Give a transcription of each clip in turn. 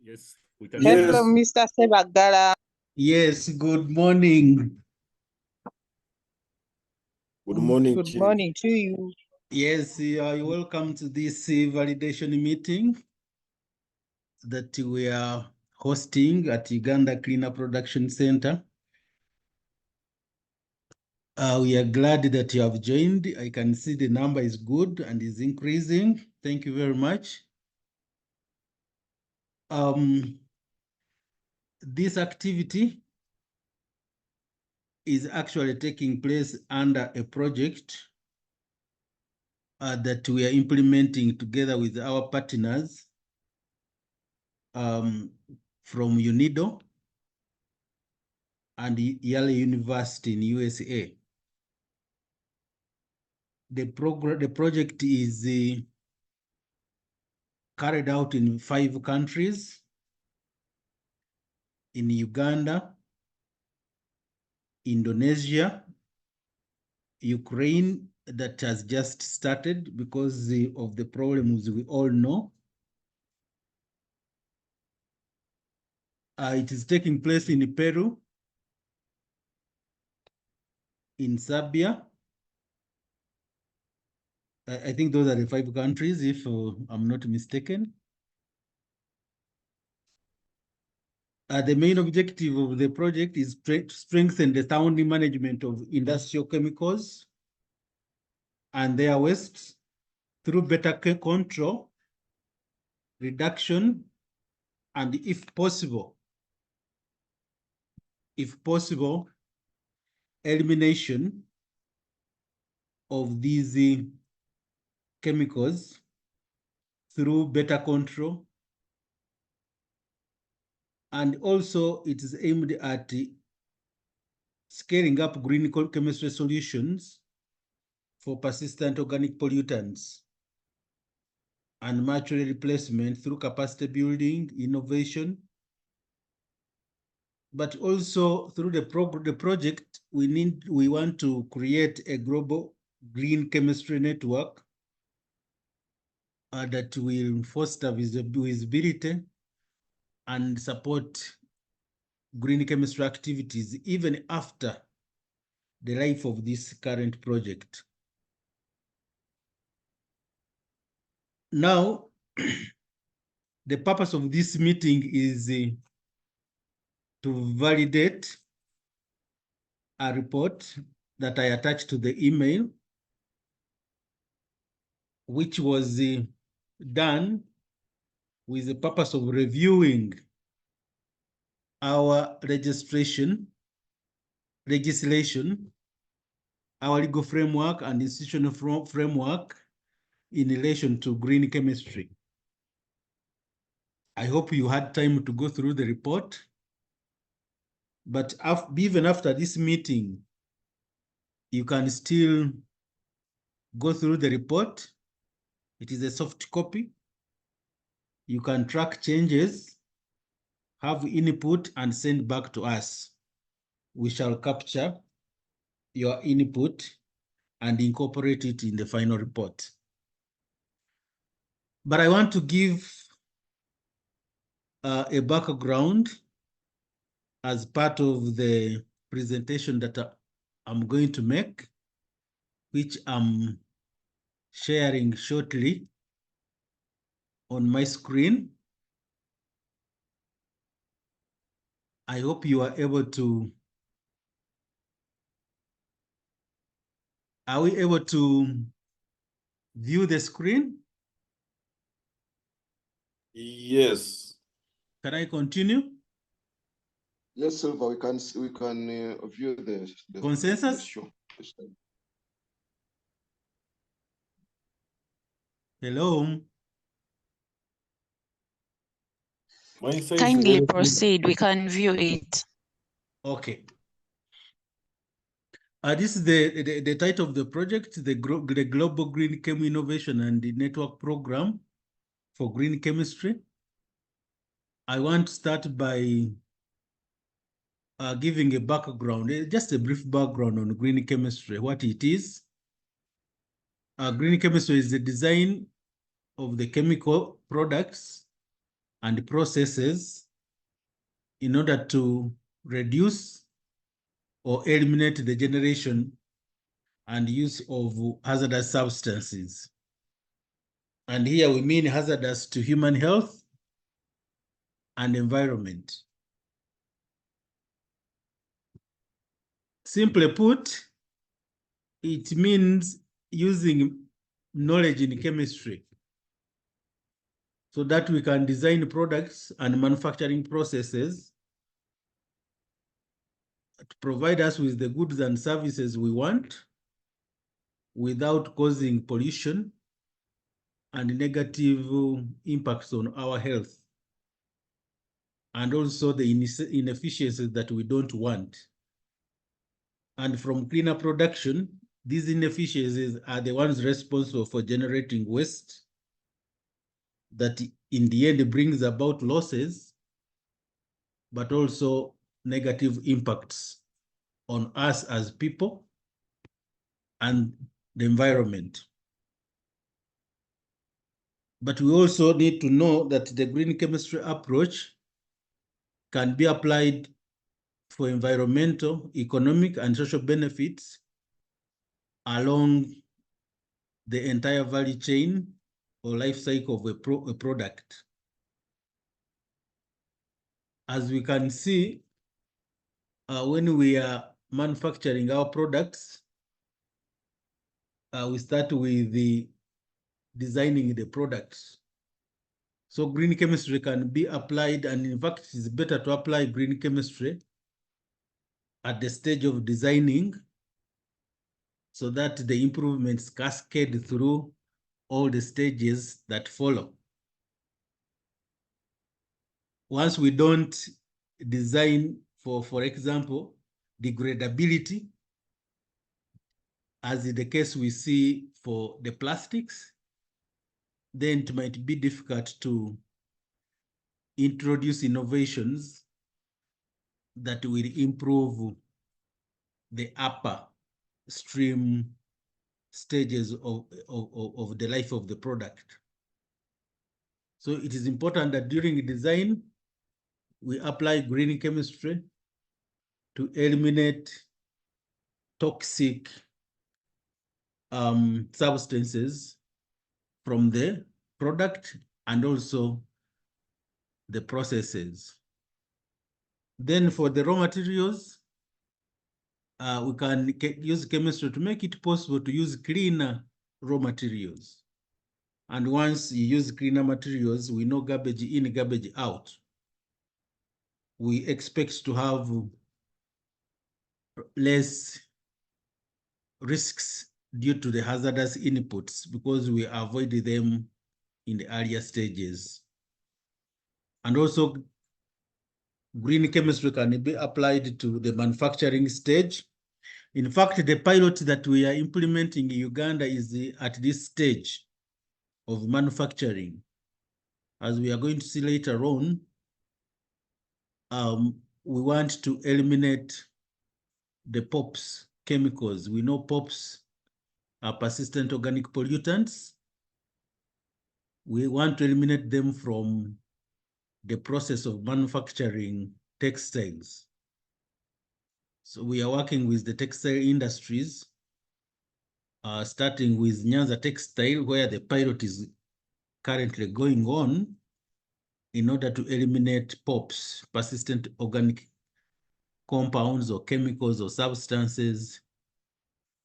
Yes, we can Hello, hear you. Mr. Sebagala. Yes, good morning. Good morning Good to you. morning to you. Yes, you're welcome to this validation meeting that we are hosting at Uganda Cleaner Production Center. We are glad that you have joined. I can see the number is good and is increasing. Thank you very much. This activity is actually taking place under a project that we are implementing together with our partners from UNIDO and Yale University in USA. The project is carried out in 5 countries: in Uganda, Indonesia, Ukraine, that has just started because of the problems we all know. It is taking place in Peru, in Serbia. I think those are the 5 countries, if I'm not mistaken. The main objective of the project is to strengthen the sound management of industrial chemicals and their wastes through better control, reduction, and if possible, elimination of these chemicals through better control. And also it is aimed at scaling up green chemistry solutions for persistent organic pollutants and material replacement through capacity building, innovation. But also through the project, we want to create a global green chemistry network that will foster visibility and support green chemistry activities even after the life of this current project. Now, the purpose of this meeting is to validate a report that I attached to the email, which was done with the purpose of reviewing our legislation, our legal framework and institutional framework in relation to green chemistry. I hope you had time to go through the report, but even after this meeting, you can still go through the report. It is a soft copy. You can track changes, have input, and send back to us. We shall capture your input and incorporate it in the final report. But I want to give a background as part of the presentation that I'm going to make, which I'm sharing shortly on my screen. I hope you are able to. Are we able to view the screen? Yes. Can I continue? Yes, Silva, we can view the Consensus? show. Hello. Kindly proceed, we can view it. Okay. This is the title of the project, the Global Green Chem Innovation and the Network Program for Green Chemistry. I want to start by giving a background, just a brief background on green chemistry, what it is. Green chemistry is the design of the chemical products and processes in order to reduce or eliminate the generation and use of hazardous substances. And here we mean hazardous to human health and environment. Simply put, it means using knowledge in chemistry so that we can design products and manufacturing processes to provide us with the goods and services we want without causing pollution and negative impacts on our health, and also the inefficiencies that we don't want. And from cleaner production, these inefficiencies are the ones responsible for generating waste that in the end brings about losses, but also negative impacts on us as people and the environment. But we also need to know that the green chemistry approach can be applied for environmental, economic, and social benefits along the entire value chain or life cycle of a product. As we can see, when we are manufacturing our products, we start with the designing the products. So green chemistry can be applied, and in fact, it's better to apply green chemistry at the stage of designing so that the improvements cascade through all the stages that follow. Once we don't design for example, degradability, as in the case we see for the plastics, then it might be difficult to introduce innovations that will improve the upper stream stages of the life of the product. So it is important that during design, we apply green chemistry to eliminate toxic substances from the product and also the processes. Then for the raw materials, we can use chemistry to make it possible to use cleaner raw materials. And once you use cleaner materials, we know garbage in, garbage out. We expect to have less risks due to the hazardous inputs because we avoid them in the earlier stages. And also, green chemistry can be applied to the manufacturing stage. In fact, the pilot that we are implementing in Uganda is at this stage of manufacturing. As we are going to see later on, we want to eliminate the POPs chemicals. We know POPs are persistent organic pollutants. We want to eliminate them from the process of manufacturing textiles. So we are working with the textile industries, starting with Nyanza Textile, where the pilot is currently going on in order to eliminate POPs, persistent organic compounds or chemicals or substances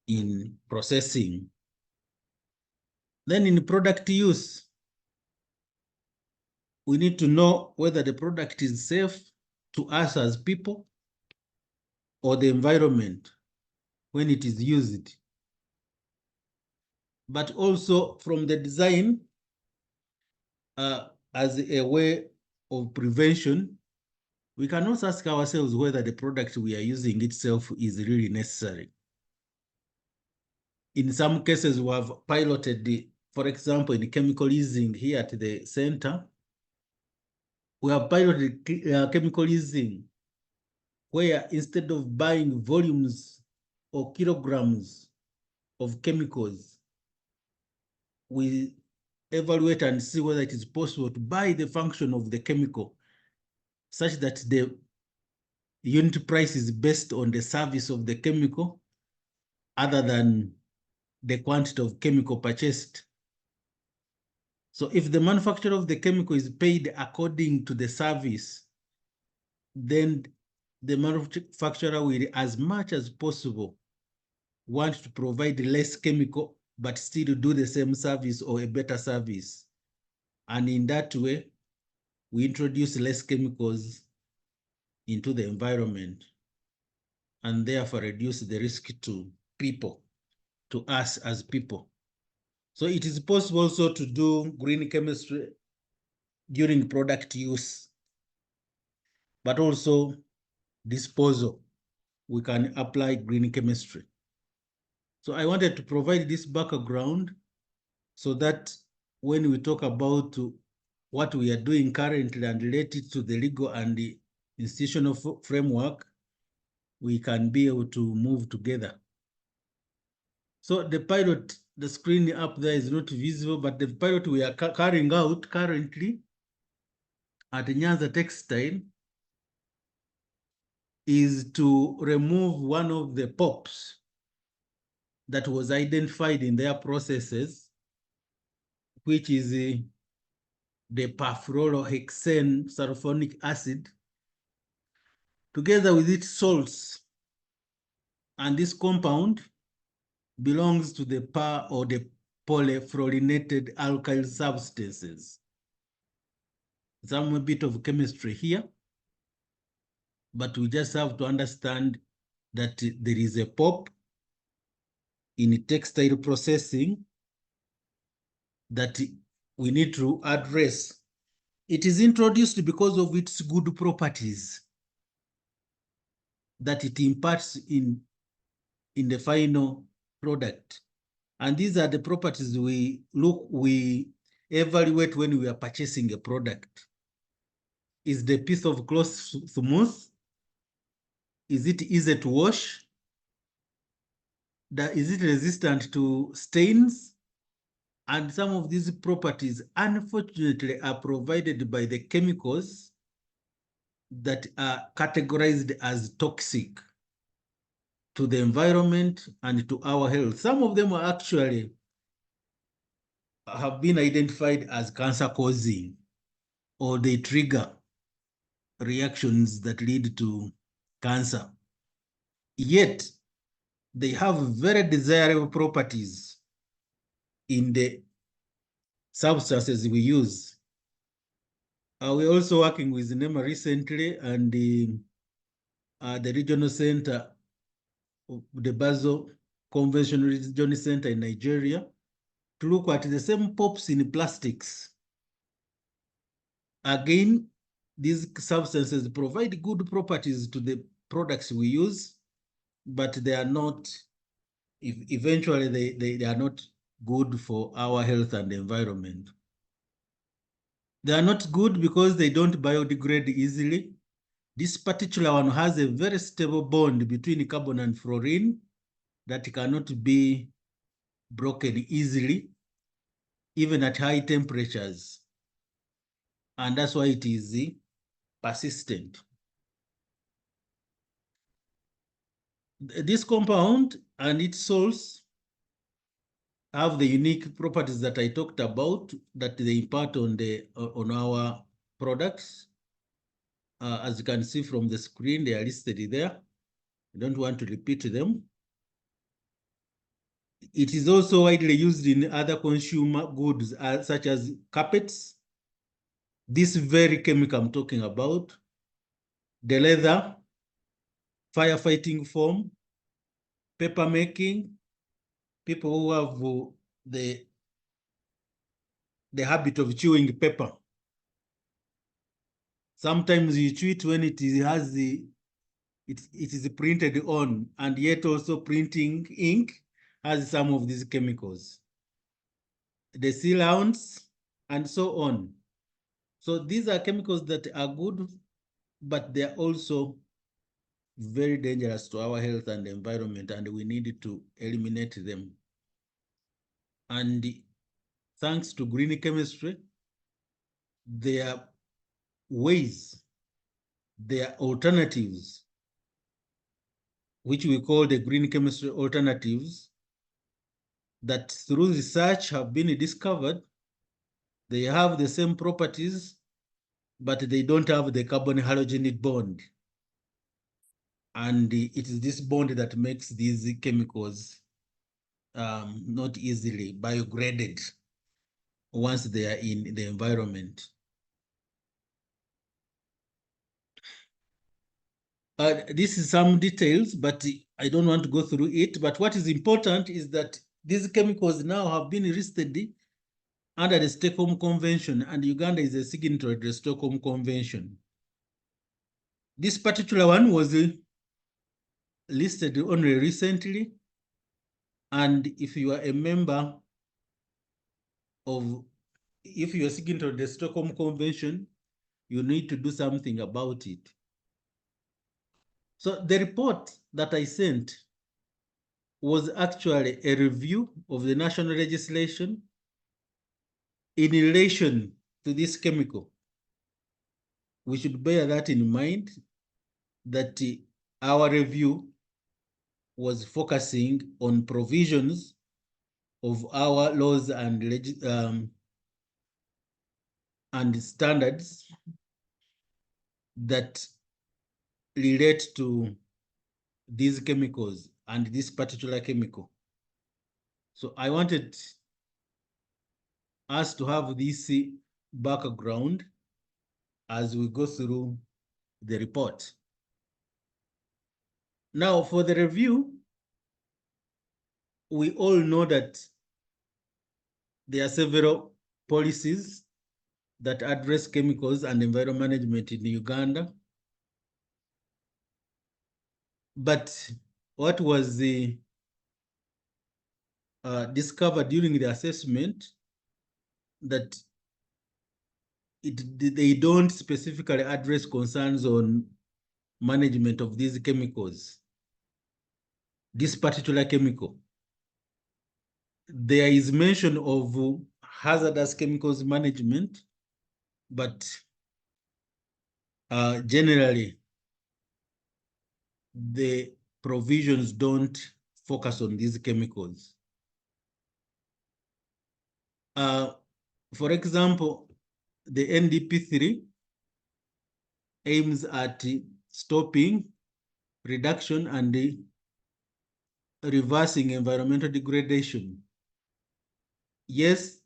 in processing. Then in product use, we need to know whether the product is safe to us as people or the environment when it is used. But also from the design, as a way of prevention, we can also ask ourselves whether the product we are using itself is really necessary. In some cases, we have piloted, for example, in chemical easing here at the center, we have piloted chemical easing where instead of buying volumes or kilograms of chemicals, we evaluate and see whether it is possible to buy the function of the chemical such that the unit price is based on the service of the chemical other than the quantity of chemical purchased. So if the manufacturer of the chemical is paid according to the service, then the manufacturer will, as much as possible, want to provide less chemical, but still do the same service or a better service. And in that way, we introduce less chemicals into the environment and therefore reduce the risk to people, to us as people. So it is possible also to do green chemistry during product use, but also disposal. We can apply green chemistry. So I wanted to provide this background so that when we talk about what we are doing currently and relate it to the legal and the institutional framework, we can be able to move together. So the pilot, the screen up there is not visible, but the pilot we are carrying out currently at Nyanza Textile is to remove one of the POPs that was identified in their processes, which is the perfluorohexane sulfonic acid, together with its salts. And this compound belongs to the per or the polyfluorinated alkyl substances. Some bit of chemistry here, but we just have to understand that there is a POP in textile processing that we need to address. It is introduced because of its good properties that it imparts in the final product. And these are the properties we evaluate when we are purchasing a product. Is the piece of cloth smooth? Is it easy to wash? Is it resistant to stains? And some of these properties, unfortunately, are provided by the chemicals that are categorized as toxic to the environment and to our health. Some of them are actually have been identified as cancer causing, or they trigger reactions that lead to cancer. Yet they have very desirable properties in the substances we use. We're also working with NEMA recently and the regional center, the Basel Convention Regional Center in Nigeria, to look at the same POPs in plastics. Again, these substances provide good properties to the products we use, but they are not, eventually they are not good for our health and environment. They are not good because they don't biodegrade easily. This particular one has a very stable bond between carbon and fluorine that cannot be broken easily, even at high temperatures. And that's why it is persistent. This compound and its salts have the unique properties that I talked about that they impart on our products. As you can see from the screen, they are listed there. I don't want to repeat them. It is also widely used in other consumer goods, such as carpets. This very chemical I'm talking about, the leather, firefighting foam, paper making, people who have the habit of chewing paper. Sometimes you chew it when it is printed on, and yet also printing ink has some of these chemicals. The sealants and so on. So these are chemicals that are good, but they're also very dangerous to our health and environment, and we need to eliminate them. And thanks to green chemistry, there are ways, there are alternatives, which we call the green chemistry alternatives, that through research have been discovered. They have the same properties, but they don't have the carbon halogenic bond. And it is this bond that makes these chemicals not easily biodegraded once they are in the environment. This is some details, but I don't want to go through it. But what is important is that these chemicals now have been listed under the Stockholm Convention, and Uganda is a signatory to the Stockholm Convention. This particular one was listed only recently, and if you are a member of, if you are signatory to the Stockholm Convention, you need to do something about it. So the report that I sent was actually a review of the national legislation in relation to this chemical. We should bear that in mind, that our review was focusing on provisions of our laws and standards that relate to these chemicals and this particular chemical. So I wanted us to have this background as we go through the report. Now, for the review, we all know that there are several policies that address chemicals and environment management in Uganda. But what was discovered during the assessment, that they don't specifically address concerns on management of these chemicals, this particular chemical. There is mention of hazardous chemicals management, but generally, the provisions don't focus on these chemicals. For example, the NDP3 aims at stopping, reduction, and reversing environmental degradation. Yes,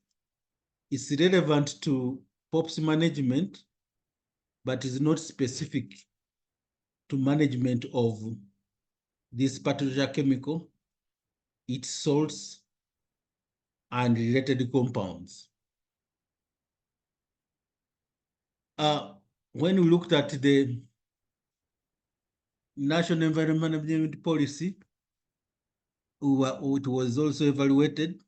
it's relevant to POPs management, but is not specific to management of this particular chemical, its salts, and related compounds. When we looked at the National Environment Management Policy, it was also evaluated.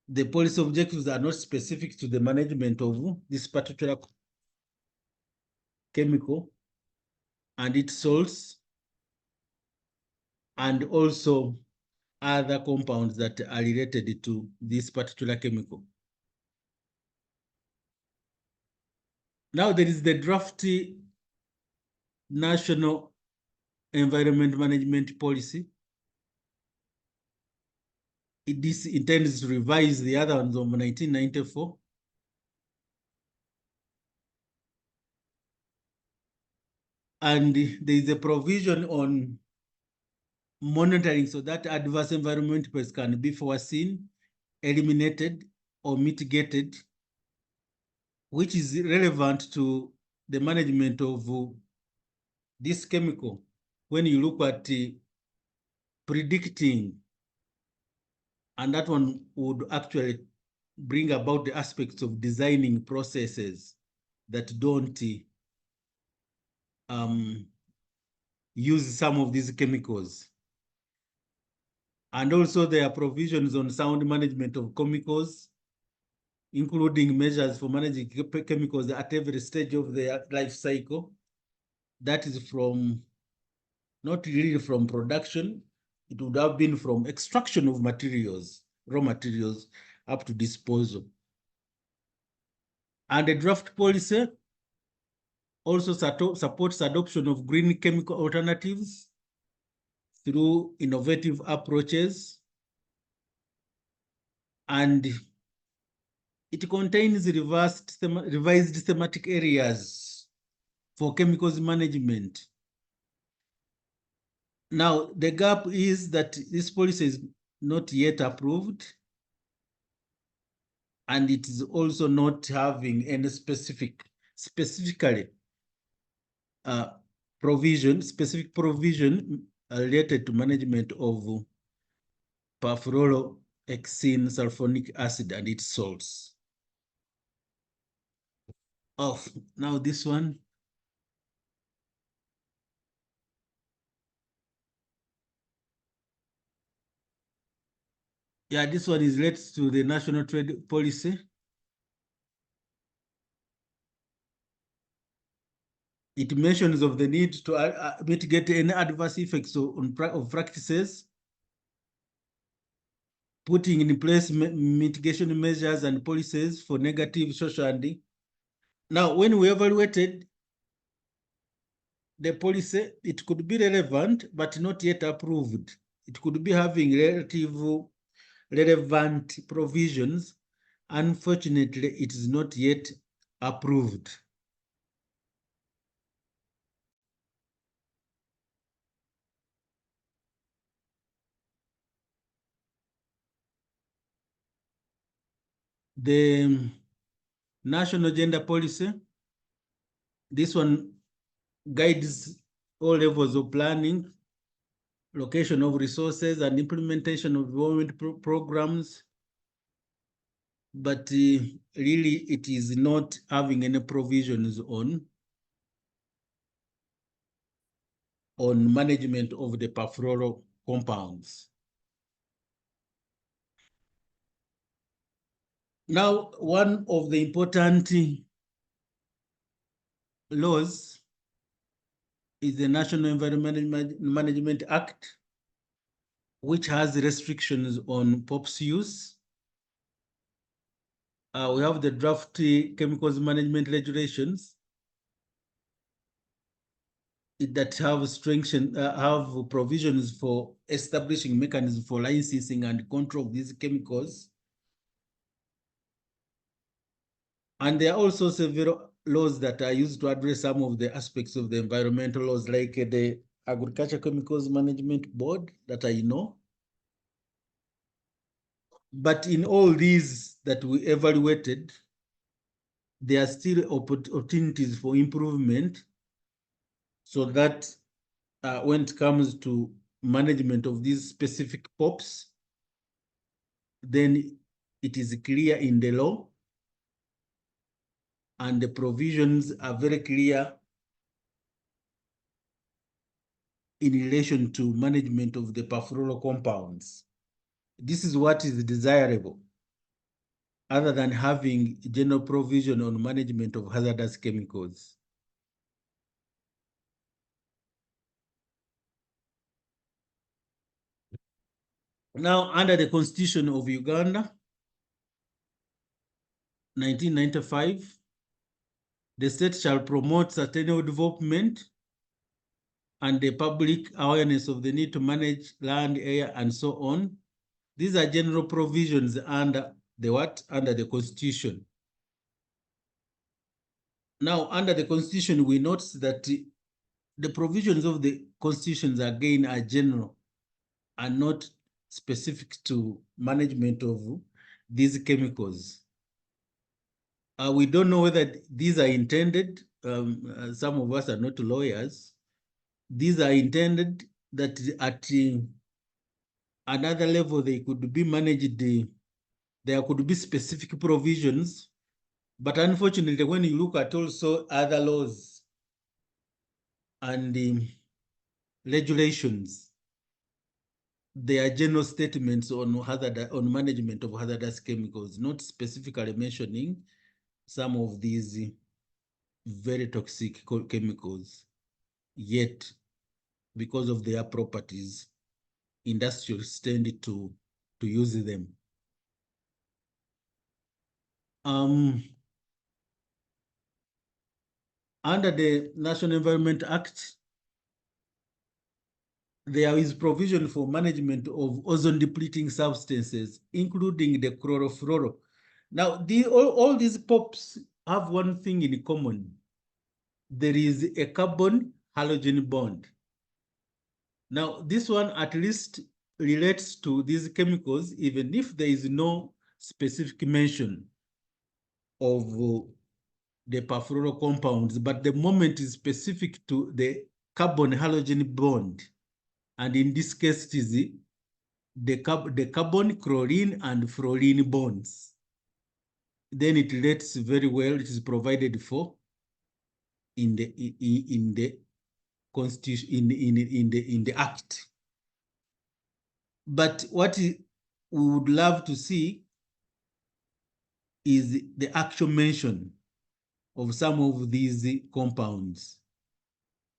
The policy objectives are not specific to the management of this particular chemical and its salts, and also other compounds that are related to this particular chemical. Now there is the draft National Environment Management Policy. This intends to revise the other ones of 1994. And there is a provision on monitoring so that adverse environment effects can be foreseen, eliminated, or mitigated, which is relevant to the management of this chemical. When you look at predicting, and that one would actually bring about the aspects of designing processes that don't use some of these chemicals. And also there are provisions on sound management of chemicals, including measures for managing chemicals at every stage of their life cycle. That is from, not really from production, it would have been from extraction of materials, raw materials, up to disposal. And the draft policy also supports adoption of green chemical alternatives through innovative approaches, and it contains revised thematic areas for chemicals management. Now, the gap is that this policy is not yet approved, and it is also not having any specific provision related to management of perfluorohexene sulfonic acid and its salts. Oh, now this one. Yeah, this one is related to the national trade policy. It mentions of the need to mitigate any adverse effects of practices, putting in place mitigation measures and policies for negative social and. Now, when we evaluated the policy, it could be relevant, but not yet approved. It could be having relevant provisions. Unfortunately, it is not yet approved. The national gender policy, this one guides all levels of planning, location of resources, and implementation of development programs. But really, it is not having any provisions on management of the perfluoro compounds. Now, one of the important laws is the National Environment Management Act, which has restrictions on POPs use. We have the draft chemicals management regulations that have provisions for establishing mechanisms for licensing and control of these chemicals. And there are also several laws that are used to address some of the aspects of the environmental laws, like the Agriculture Chemicals Management Board that I know. But in all these that we evaluated, there are still opportunities for improvement, so that when it comes to management of these specific POPs, then it is clear in the law, and the provisions are very clear in relation to management of the perfluoro compounds. This is what is desirable, other than having general provision on management of hazardous chemicals. Now, under the Constitution of Uganda, 1995, the state shall promote sustainable development and the public awareness of the need to manage land, air, and so on. These are general provisions under the what? Under the Constitution. Now, under the Constitution, we notice that the provisions of the constitutions again are general and not specific to management of these chemicals. We don't know whether these are intended. Some of us are not lawyers. These are intended that at another level they could be managed. There could be specific provisions, but unfortunately, when you look at also other laws and regulations, there are general statements on management of hazardous chemicals, not specifically mentioning some of these very toxic chemicals. Yet, because of their properties, industries tend to use them. Under the National Environment Act, there is provision for management of ozone depleting substances, including the chlorofluoro. Now, all these POPs have one thing in common. There is a carbon halogen bond. Now, this one at least relates to these chemicals, even if there is no specific mention of the perfluoro compounds, but the moment is specific to the carbon halogen bond. And in this case, it is the carbon, chlorine, and fluorine bonds. Then it relates very well. It is provided for in the constitution, in the act. But what we would love to see is the actual mention of some of these compounds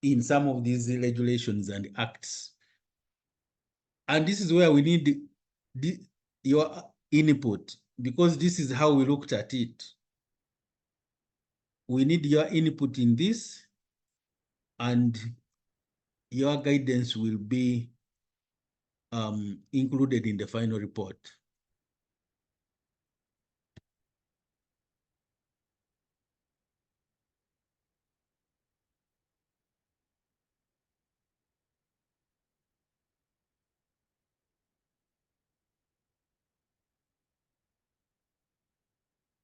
in some of these regulations and acts. And this is where we need your input, because this is how we looked at it. We need your input in this, and your guidance will be included in the final report.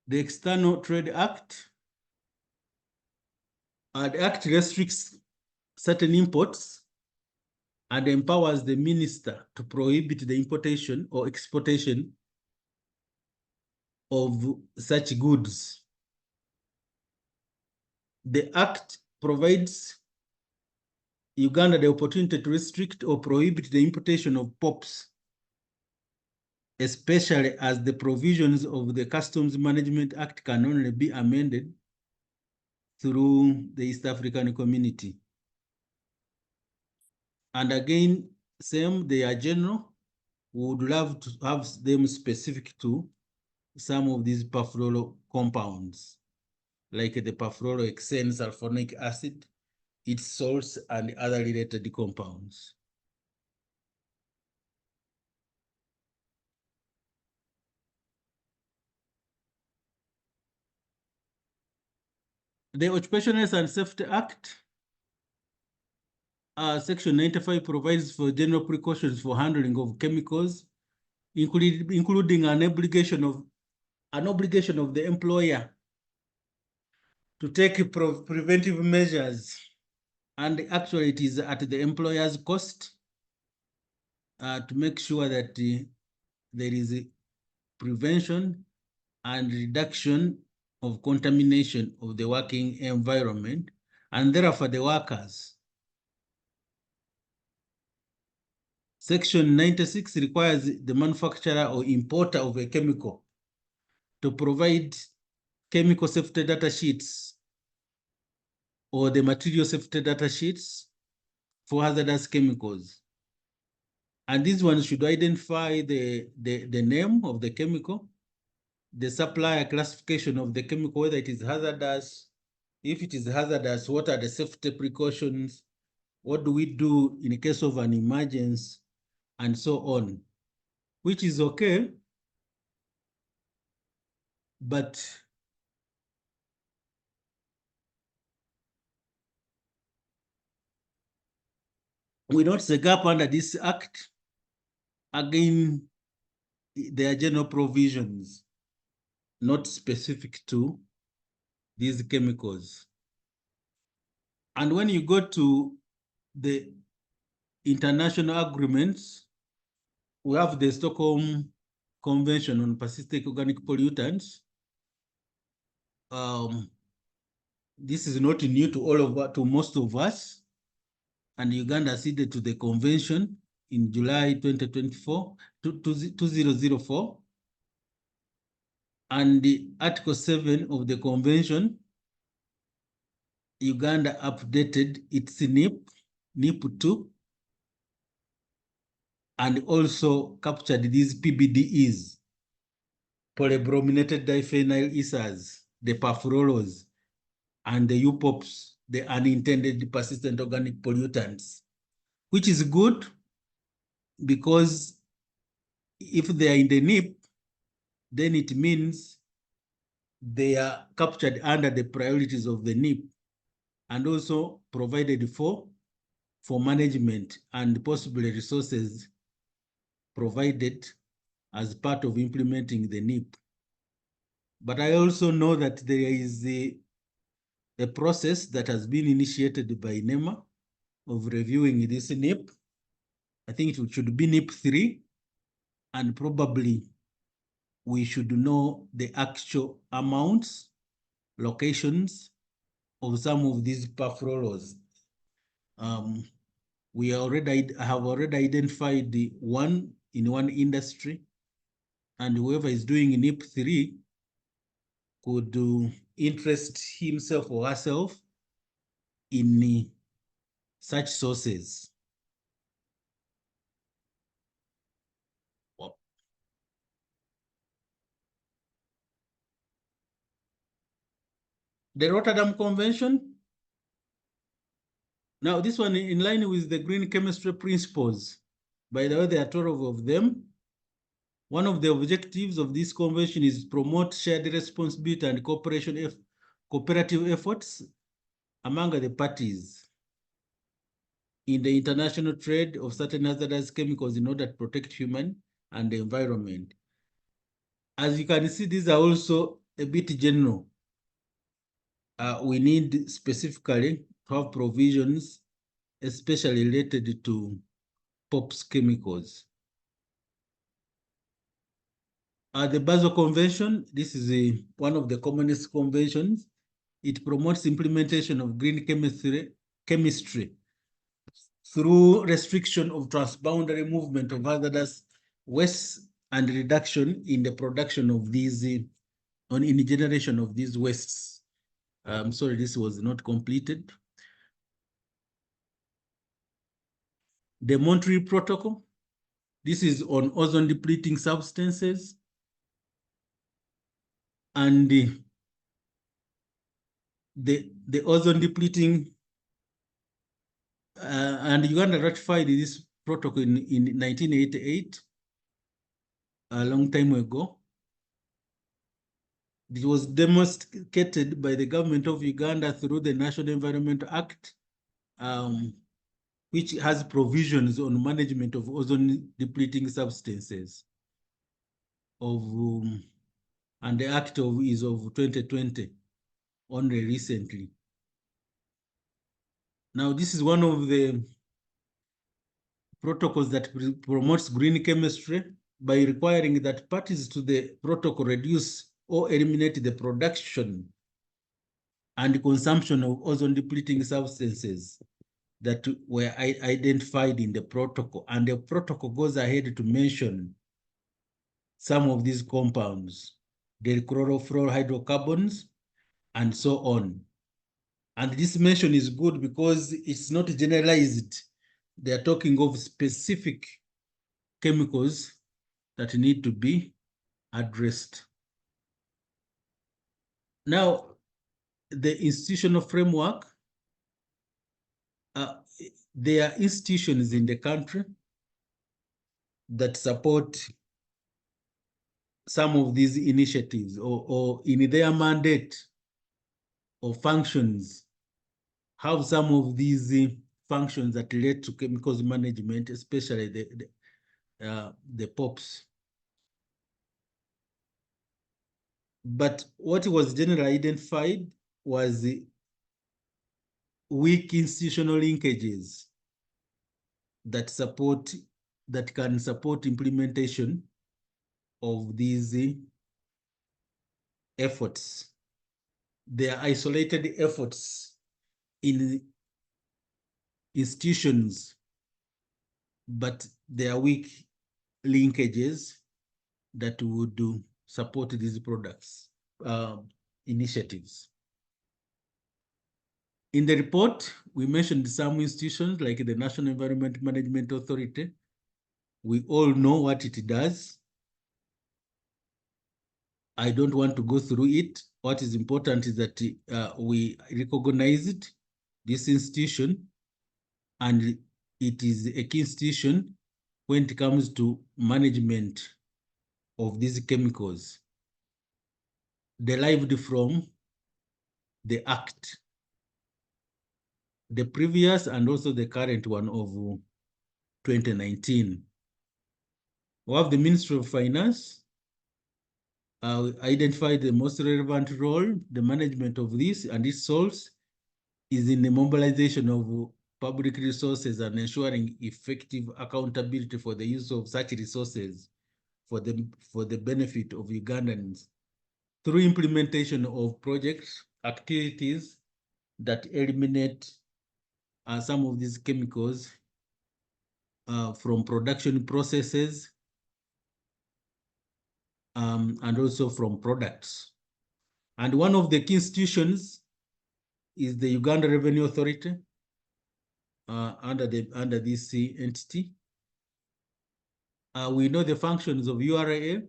The External Trade Act. The Act restricts certain imports and empowers the minister to prohibit the importation or exportation of such goods. The Act provides Uganda the opportunity to restrict or prohibit the importation of POPs, especially as the provisions of the Customs Management Act can only be amended through the East African Community. And again, same, they are general. We would love to have them specific to some of these perfluoro compounds, like the perfluorohexane sulfonic acid, its salts, and other related compounds. The Occupational Health and Safety Act, Section 95 provides for general precautions for handling of chemicals, including an obligation of the employer to take preventive measures, and actually it is at the employer's cost to make sure that there is a prevention and reduction of contamination of the working environment, and therefore the workers. Section 96 requires the manufacturer or importer of a chemical to provide chemical safety data sheets or the material safety data sheets for hazardous chemicals. And these ones should identify the name of the chemical, the supplier classification of the chemical, whether it is hazardous. If it is hazardous, what are the safety precautions? What do we do in case of an emergency? And so on, which is okay, but we notice a gap under this act. Again, there are general provisions not specific to these chemicals. And when you go to the international agreements, we have the Stockholm Convention on Persistent Organic Pollutants. This is not new to most of us, and Uganda acceded to the convention in July 2004. And the Article 7 of the convention, Uganda updated its NIP 2, and also captured these PBDEs, polybrominated diphenyl esters, the perfluoros, and the UPOPs, the unintended persistent organic pollutants, which is good because if they are in the NIP, then it means they are captured under the priorities of the NIP and also provided for management and possibly resources provided as part of implementing the NIP. But I also know that there is a process that has been initiated by NEMA of reviewing this NIP. I think it should be NIP 3, and probably we should know the actual amounts, locations of some of these perfluoros. We have already identified the one in one industry, and whoever is doing NIP 3 could interest himself or herself in such sources. The Rotterdam Convention. Now, this one in line with the green chemistry principles. By the way, there are 12 of them. One of the objectives of this convention is promote shared responsibility and cooperative efforts among the parties in the international trade of certain hazardous chemicals in order to protect human and the environment. As you can see, these are also a bit general. We need specifically to have provisions, especially related to POPs chemicals. The Basel Convention, this is one of the commonest conventions. It promotes implementation of green chemistry through restriction of transboundary movement of hazardous wastes and reduction in the production of these, in the generation of these wastes. I'm sorry, this was not completed. The Montreal Protocol, this is on ozone depleting substances. And the ozone depleting, and Uganda ratified this protocol in 1988, a long time ago. It was demonstrated by the government of Uganda through the National Environment Act, which has provisions on management of ozone depleting substances. And the act is of 2020, only recently. Now, this is one of the protocols that promotes green chemistry by requiring that parties to the protocol reduce or eliminate the production and consumption of ozone depleting substances that were identified in the protocol. And the protocol goes ahead to mention some of these compounds, the chlorofluorhydrocarbons, and so on. And this mention is good because it's not generalized. They are talking of specific chemicals that need to be addressed. Now, the institutional framework, there are institutions in the country that support some of these initiatives or in their mandate or functions have some of these functions that relate to chemicals management, especially the POPs. But what was generally identified was weak institutional linkages that can support implementation of these efforts. They are isolated efforts in institutions, but there are weak linkages that would support these products, initiatives. In the report, we mentioned some institutions like the National Environment Management Authority. We all know what it does. I don't want to go through it. What is important is that we recognize it, this institution, and it is a key institution when it comes to management of these chemicals derived from the Act, the previous and also the current one of 2019. We have the Ministry of Finance identified the most relevant role. The management of this and its source is in the mobilization of public resources and ensuring effective accountability for the use of such resources for the benefit of Ugandans through implementation of projects, activities that eliminate some of these chemicals from production processes and also from products. And one of the key institutions is the Uganda Revenue Authority under this entity. We know the functions of URA,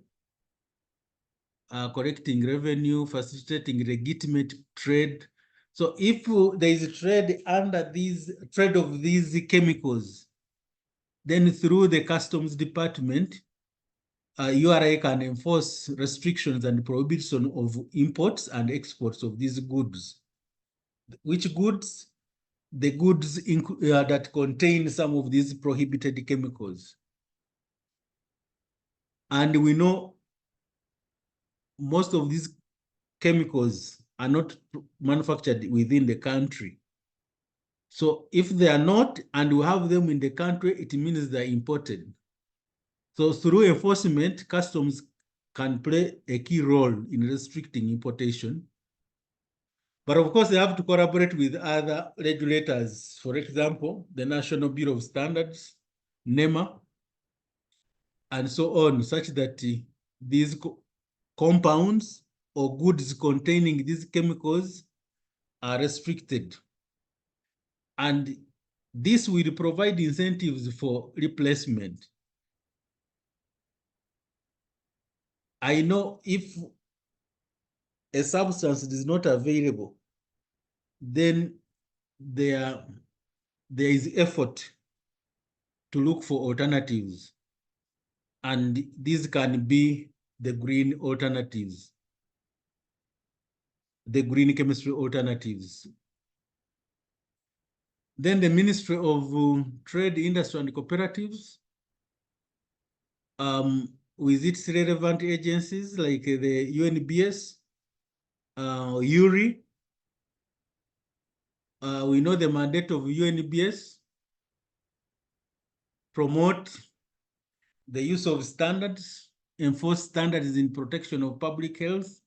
collecting revenue, facilitating legitimate trade. So if there is a trade under trade of these chemicals, then through the customs department, URA can enforce restrictions and prohibition of imports and exports of these goods. Which goods? The goods that contain some of these prohibited chemicals. And we know most of these chemicals are not manufactured within the country. So if they are not, and we have them in the country, it means they're imported. So through enforcement, customs can play a key role in restricting importation. But of course, they have to collaborate with other regulators. For example, the National Bureau of Standards, NEMA, and so on, such that these compounds or goods containing these chemicals are restricted. And this will provide incentives for replacement. I know if a substance is not available, then there is effort to look for alternatives. And these can be the green alternatives, the green chemistry alternatives. Then the Ministry of Trade, Industry and Cooperatives, with its relevant agencies like the UNBS, URI. We know the mandate of UNBS: promote the use of standards, enforce standards in protection of public health,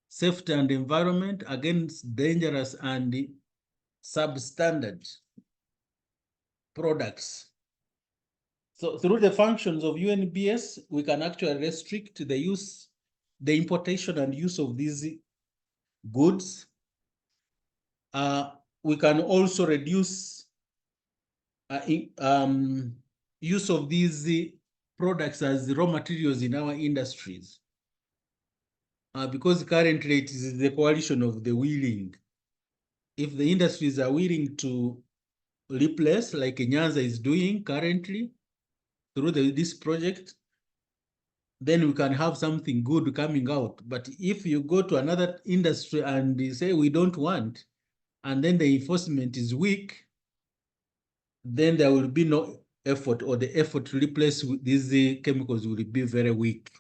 safety and environment against dangerous and substandard products. So through the functions of UNBS, we can actually restrict the use, the importation and use of these goods. We can also reduce use of these products as raw materials in our industries. Because currently it is the coalition of the willing. If the industries are willing to replace, like Nyanza is doing currently through this project, then we can have something good coming out. But if you go to another industry and they say we don't want, and then the enforcement is weak, then there will be no effort, or the effort to replace these chemicals will be very weak.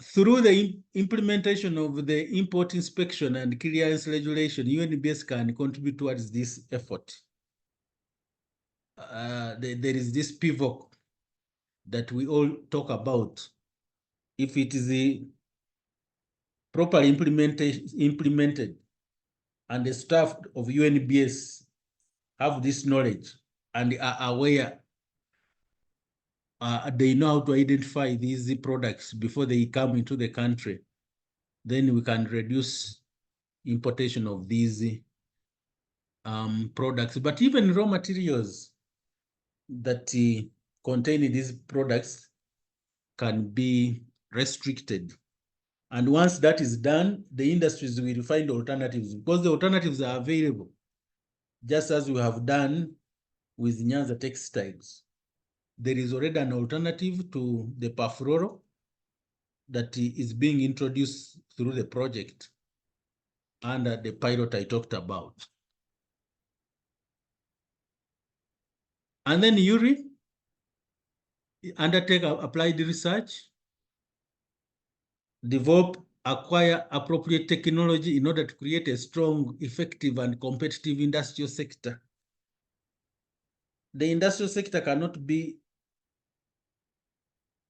Through the implementation of the import inspection and clearance regulation, UNBS can contribute towards this effort. There is this pivot that we all talk about. If it is properly implemented, and the staff of UNBS have this knowledge and are aware, they know how to identify these products before they come into the country, then we can reduce importation of these products. But even raw materials that contain these products can be restricted. And once that is done, the industries will find alternatives because the alternatives are available, just as we have done with Nyanza Textiles. There is already an alternative to the perfluoro that is being introduced through the project under the pilot I talked about. And then URI undertake applied research, develop, acquire appropriate technology in order to create a strong, effective, and competitive industrial sector. The industrial sector cannot be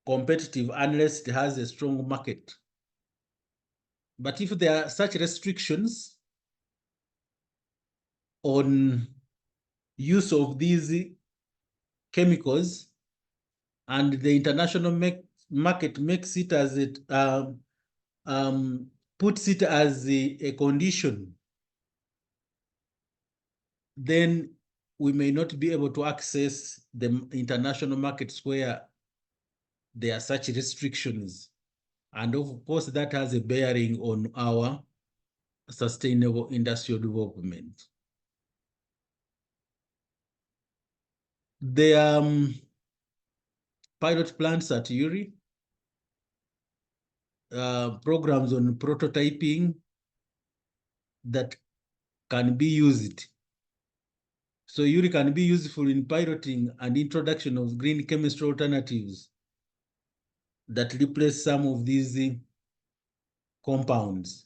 competitive unless it has a strong market. But if there are such restrictions on use of these chemicals and the international market makes it as it puts it as a condition, then we may not be able to access the international markets where there are such restrictions. And of course, that has a bearing on our sustainable industrial development. The pilot plants at URI, programs on prototyping that can be used. So URI can be useful in piloting and introduction of green chemistry alternatives that replace some of these compounds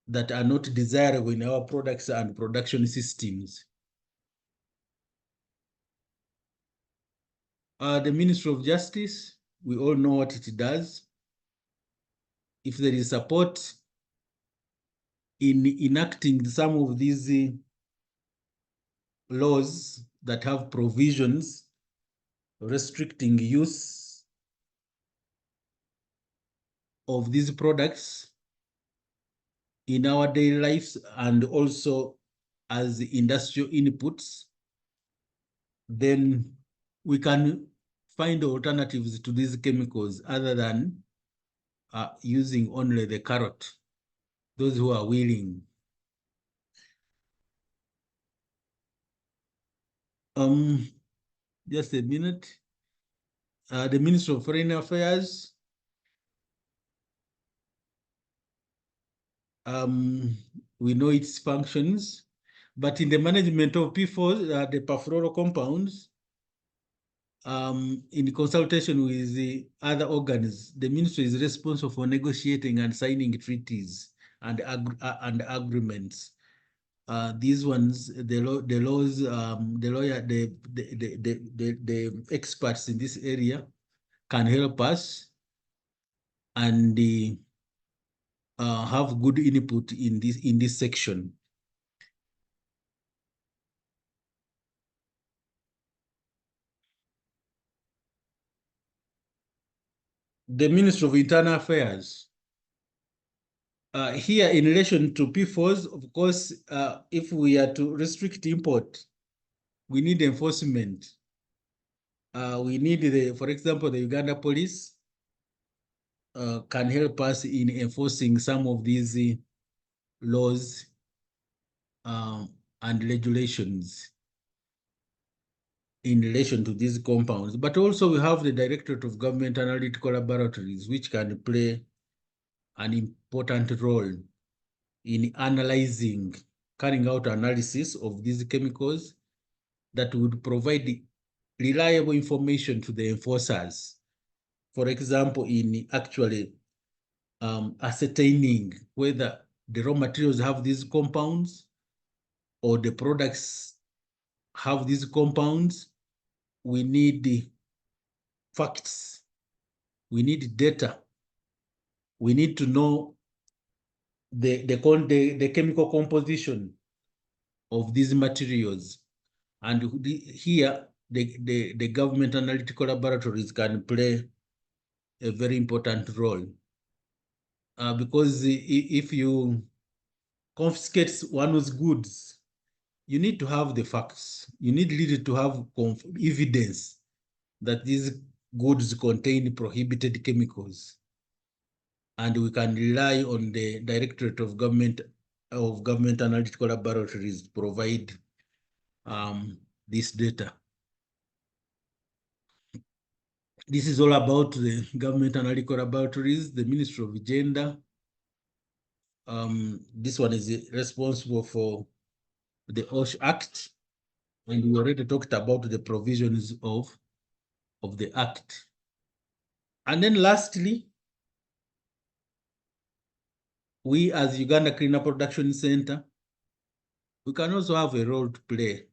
that are not desirable in our products and production systems. The Ministry of Justice, we all know what it does. If there is support in enacting some of these laws that have provisions restricting use of these products in our daily lives and also as industrial inputs, then we can find alternatives to these chemicals other than using only the carrot, those who are willing. Just a minute. The Ministry of Foreign Affairs, we know its functions, but in the management of PFOS, the perfluoro compounds, in consultation with the other organs, the ministry is responsible for negotiating and signing treaties and agreements. These ones, the experts in this area can help us and have good input in this section. The Ministry of Internal Affairs. Here, in relation to PFOS, of course, if we are to restrict import, we need enforcement. We need, for example, the Uganda police can help us in enforcing some of these laws and regulations in relation to these compounds. But also we have the Directorate of Government Analytical Laboratories, which can play an important role in analyzing, carrying out analysis of these chemicals that would provide reliable information to the enforcers. For example, in actually ascertaining whether the raw materials have these compounds or the products have these compounds, we need the facts, we need data, we need to know the chemical composition of these materials. And here, the government analytical laboratories can play a very important role. Because if you confiscate one's goods, you need to have the facts. You need really to have evidence that these goods contain prohibited chemicals. And we can rely on the Directorate of Government Analytical Laboratories to provide this data. This is all about the Government Analytical Laboratories, the Ministry of Gender. This one is responsible for the OSH Act, and we already talked about the provisions of the Act. And then lastly, we as Uganda Cleaner Production Center, we can also have a role to play,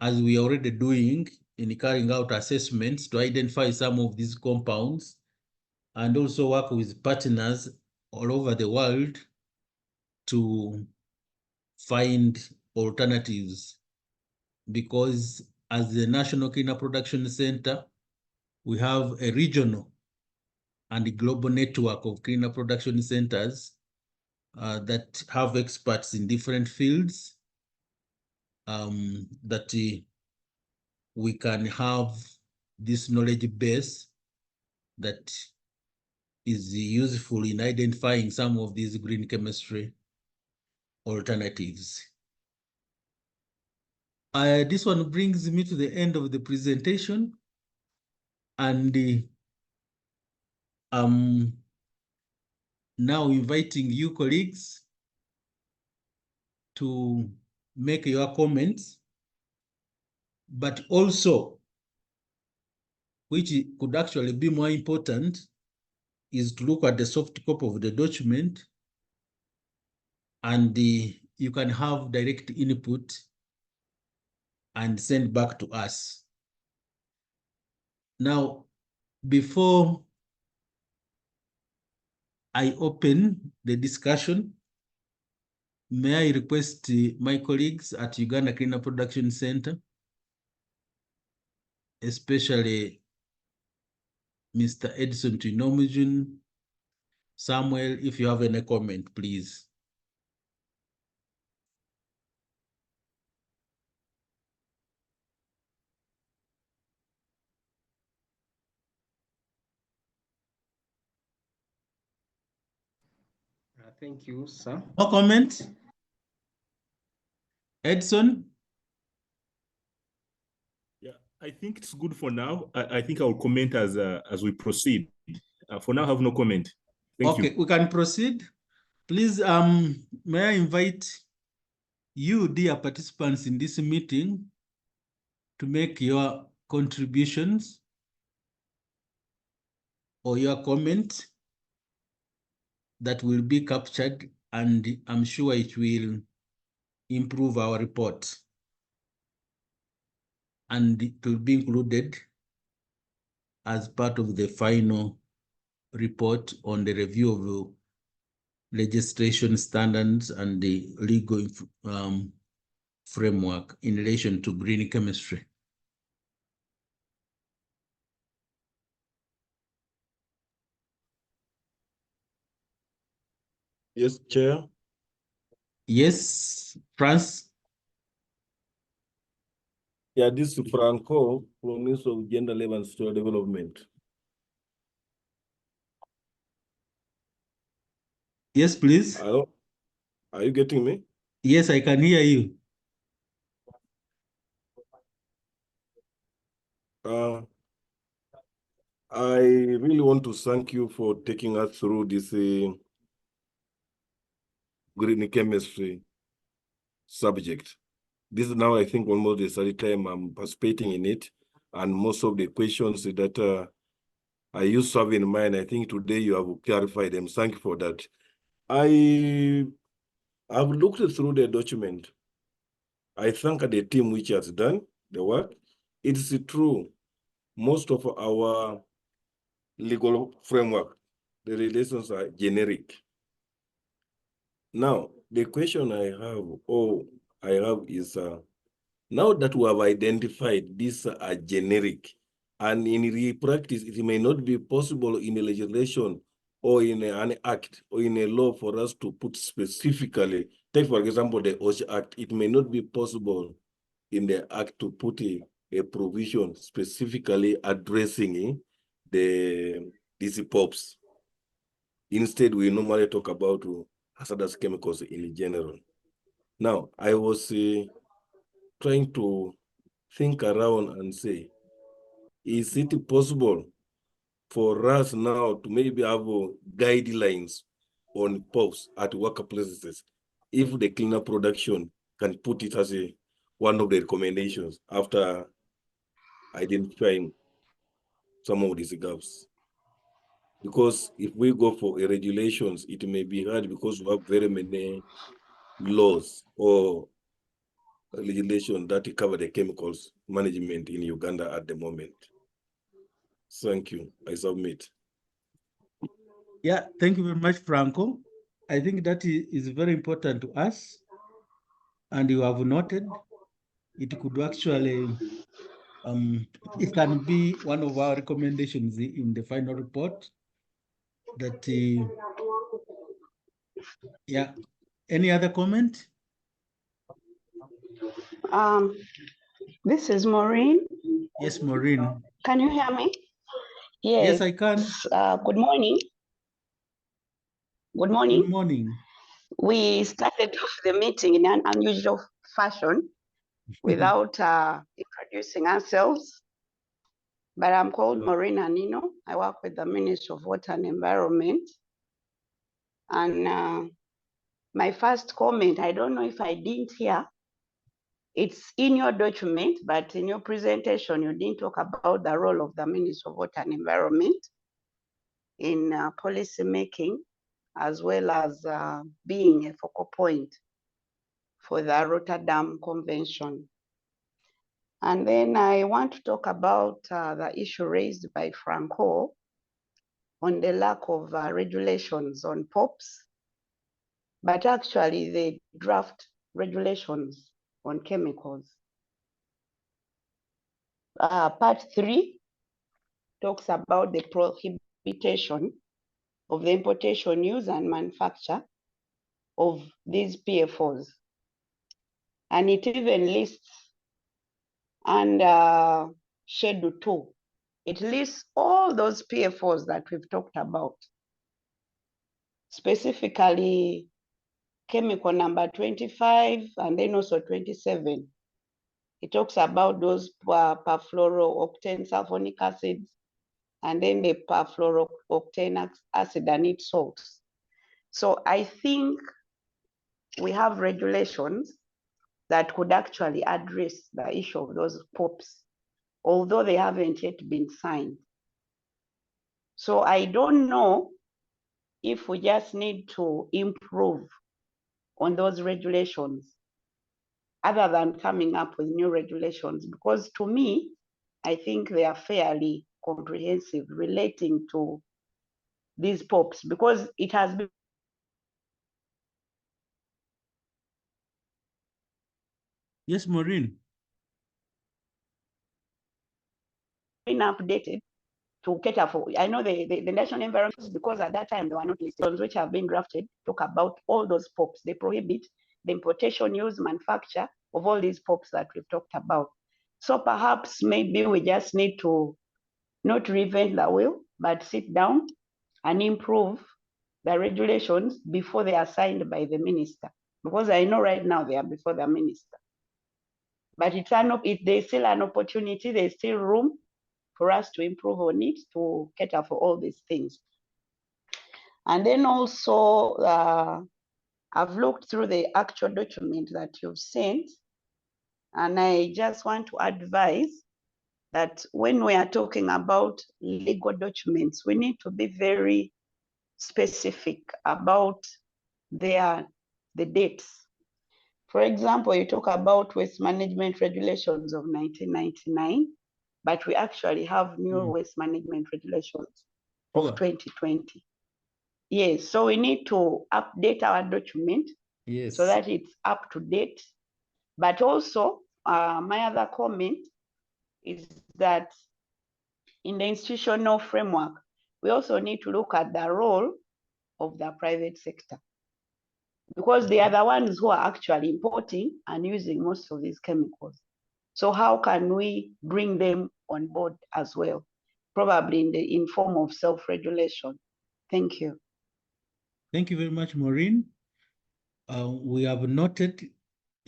as we are already doing in carrying out assessments to identify some of these compounds, and also work with partners all over the world to find alternatives. Because as the National Cleaner Production Center, we have a regional and a global network of cleaner production centers that have experts in different fields, that we can have this knowledge base that is useful in identifying some of these green chemistry alternatives. This one brings me to the end of the presentation, and I'm now inviting you colleagues to make your comments, but also, which could actually be more important, is to look at the soft copy of the document, and you can have direct input and send back to us. Now, before I open the discussion, may I request my colleagues at Uganda Cleaner Production Center, especially Mr. Edson Tuinomujun, Samuel, if you have any comment, please. Thank you, sir. No comment? Edson? Yeah, I think it's good for now. I think I will comment as we proceed. For now, I have no comment. Thank you. Okay, we can proceed. Please, may I invite you, dear participants in this meeting, to make your contributions or your comment that will be captured, and I'm sure it will improve our report. And it will be included as part of the final report on the review of legislation standards and the legal framework in relation to green chemistry. Yes, Chair. Yes, France? Yeah, this is Franco from Ministry of Gender, Labor and Social Development. Yes, please. Hello? Are you getting me? Yes, I can hear you. I really want to thank you for taking us through this green chemistry subject. This is now, I think, almost the third time I'm participating in it. And most of the questions that I used to have in mind, I think today you have clarified them. Thank you for that. I've looked through the document. I thank the team which has done the work. It's true. Most of our legal framework, the relations are generic. Now, the question I have is, now that we have identified these are generic, and in practice, it may not be possible in a legislation or in an act or in a law for us to put specifically, take for example, the OSH Act, it may not be possible in the act to put a provision specifically addressing these POPs. Instead, we normally talk about hazardous chemicals in general. Now, I was trying to think around and say, is it possible for us now to maybe have guidelines on POPs at workplaces if the cleaner production can put it as one of the recommendations after identifying some of these gaps? Because if we go for regulations, it may be hard because we have very many laws or legislation that cover the chemicals management in Uganda at the moment. Thank you. I submit. Yeah, thank you very much, Franco. I think that is very important to us. And you have noted it could actually, it can be one of our recommendations in the final report that, yeah. Any other comment? This is Maureen. Yes, Maureen. Can you hear me? Yes, I can. Good morning. Good Good morning. morning. We started off the meeting in an unusual fashion without introducing ourselves. But I'm called Maureen Anino. I work with the Ministry of Water and Environment. And my first comment, I don't know if I didn't hear, it's in your document, but in your presentation, you didn't talk about the role of the Ministry of Water and Environment in policy making, as well as being a focal point for the Rotterdam Convention. And then I want to talk about the issue raised by Franco on the lack of regulations on POPs, but actually they draft regulations on chemicals. Part 3 talks about the prohibition of the importation, use, and manufacture of these PFOs. And it even lists under Schedule 2, it lists all those PFOs that we've talked about, specifically chemical number 25 and then also 27. It talks about those perfluorooctane sulfonic acids and then the perfluorooctane acid and its salts. So I think we have regulations that could actually address the issue of those POPs, although they haven't yet been signed. So I don't know if we just need to improve on those regulations other than coming up with new regulations, because to me, I think they are fairly comprehensive relating to these POPs, because it has been Yes, Maureen. updated to cater for, I know the national environment, because at that time there were not listed, which have been drafted, talk about all those POPs. They prohibit the importation, use, manufacture of all these POPs that we've talked about. So perhaps maybe we just need to not reinvent the wheel, but sit down and improve the regulations before they are signed by the minister. Because I know right now they are before the minister. But there's still an opportunity, there's still room for us to improve on it, to cater for all these things. And then also, I've looked through the actual document that you've sent, and I just want to advise that when we are talking about legal documents, we need to be very specific about the dates. For example, you talk about waste management regulations of 1999, but we actually have new waste management regulations of 2020. Yes, so we need to update our document so that it's up to date. But also, my other comment is that in the institutional framework, we also need to look at the role of the private sector, because they are the ones who are actually importing and using most of these chemicals. So how can we bring them on board as well? Probably in form of self-regulation. Thank you. Thank you very much, Maureen. We have noted,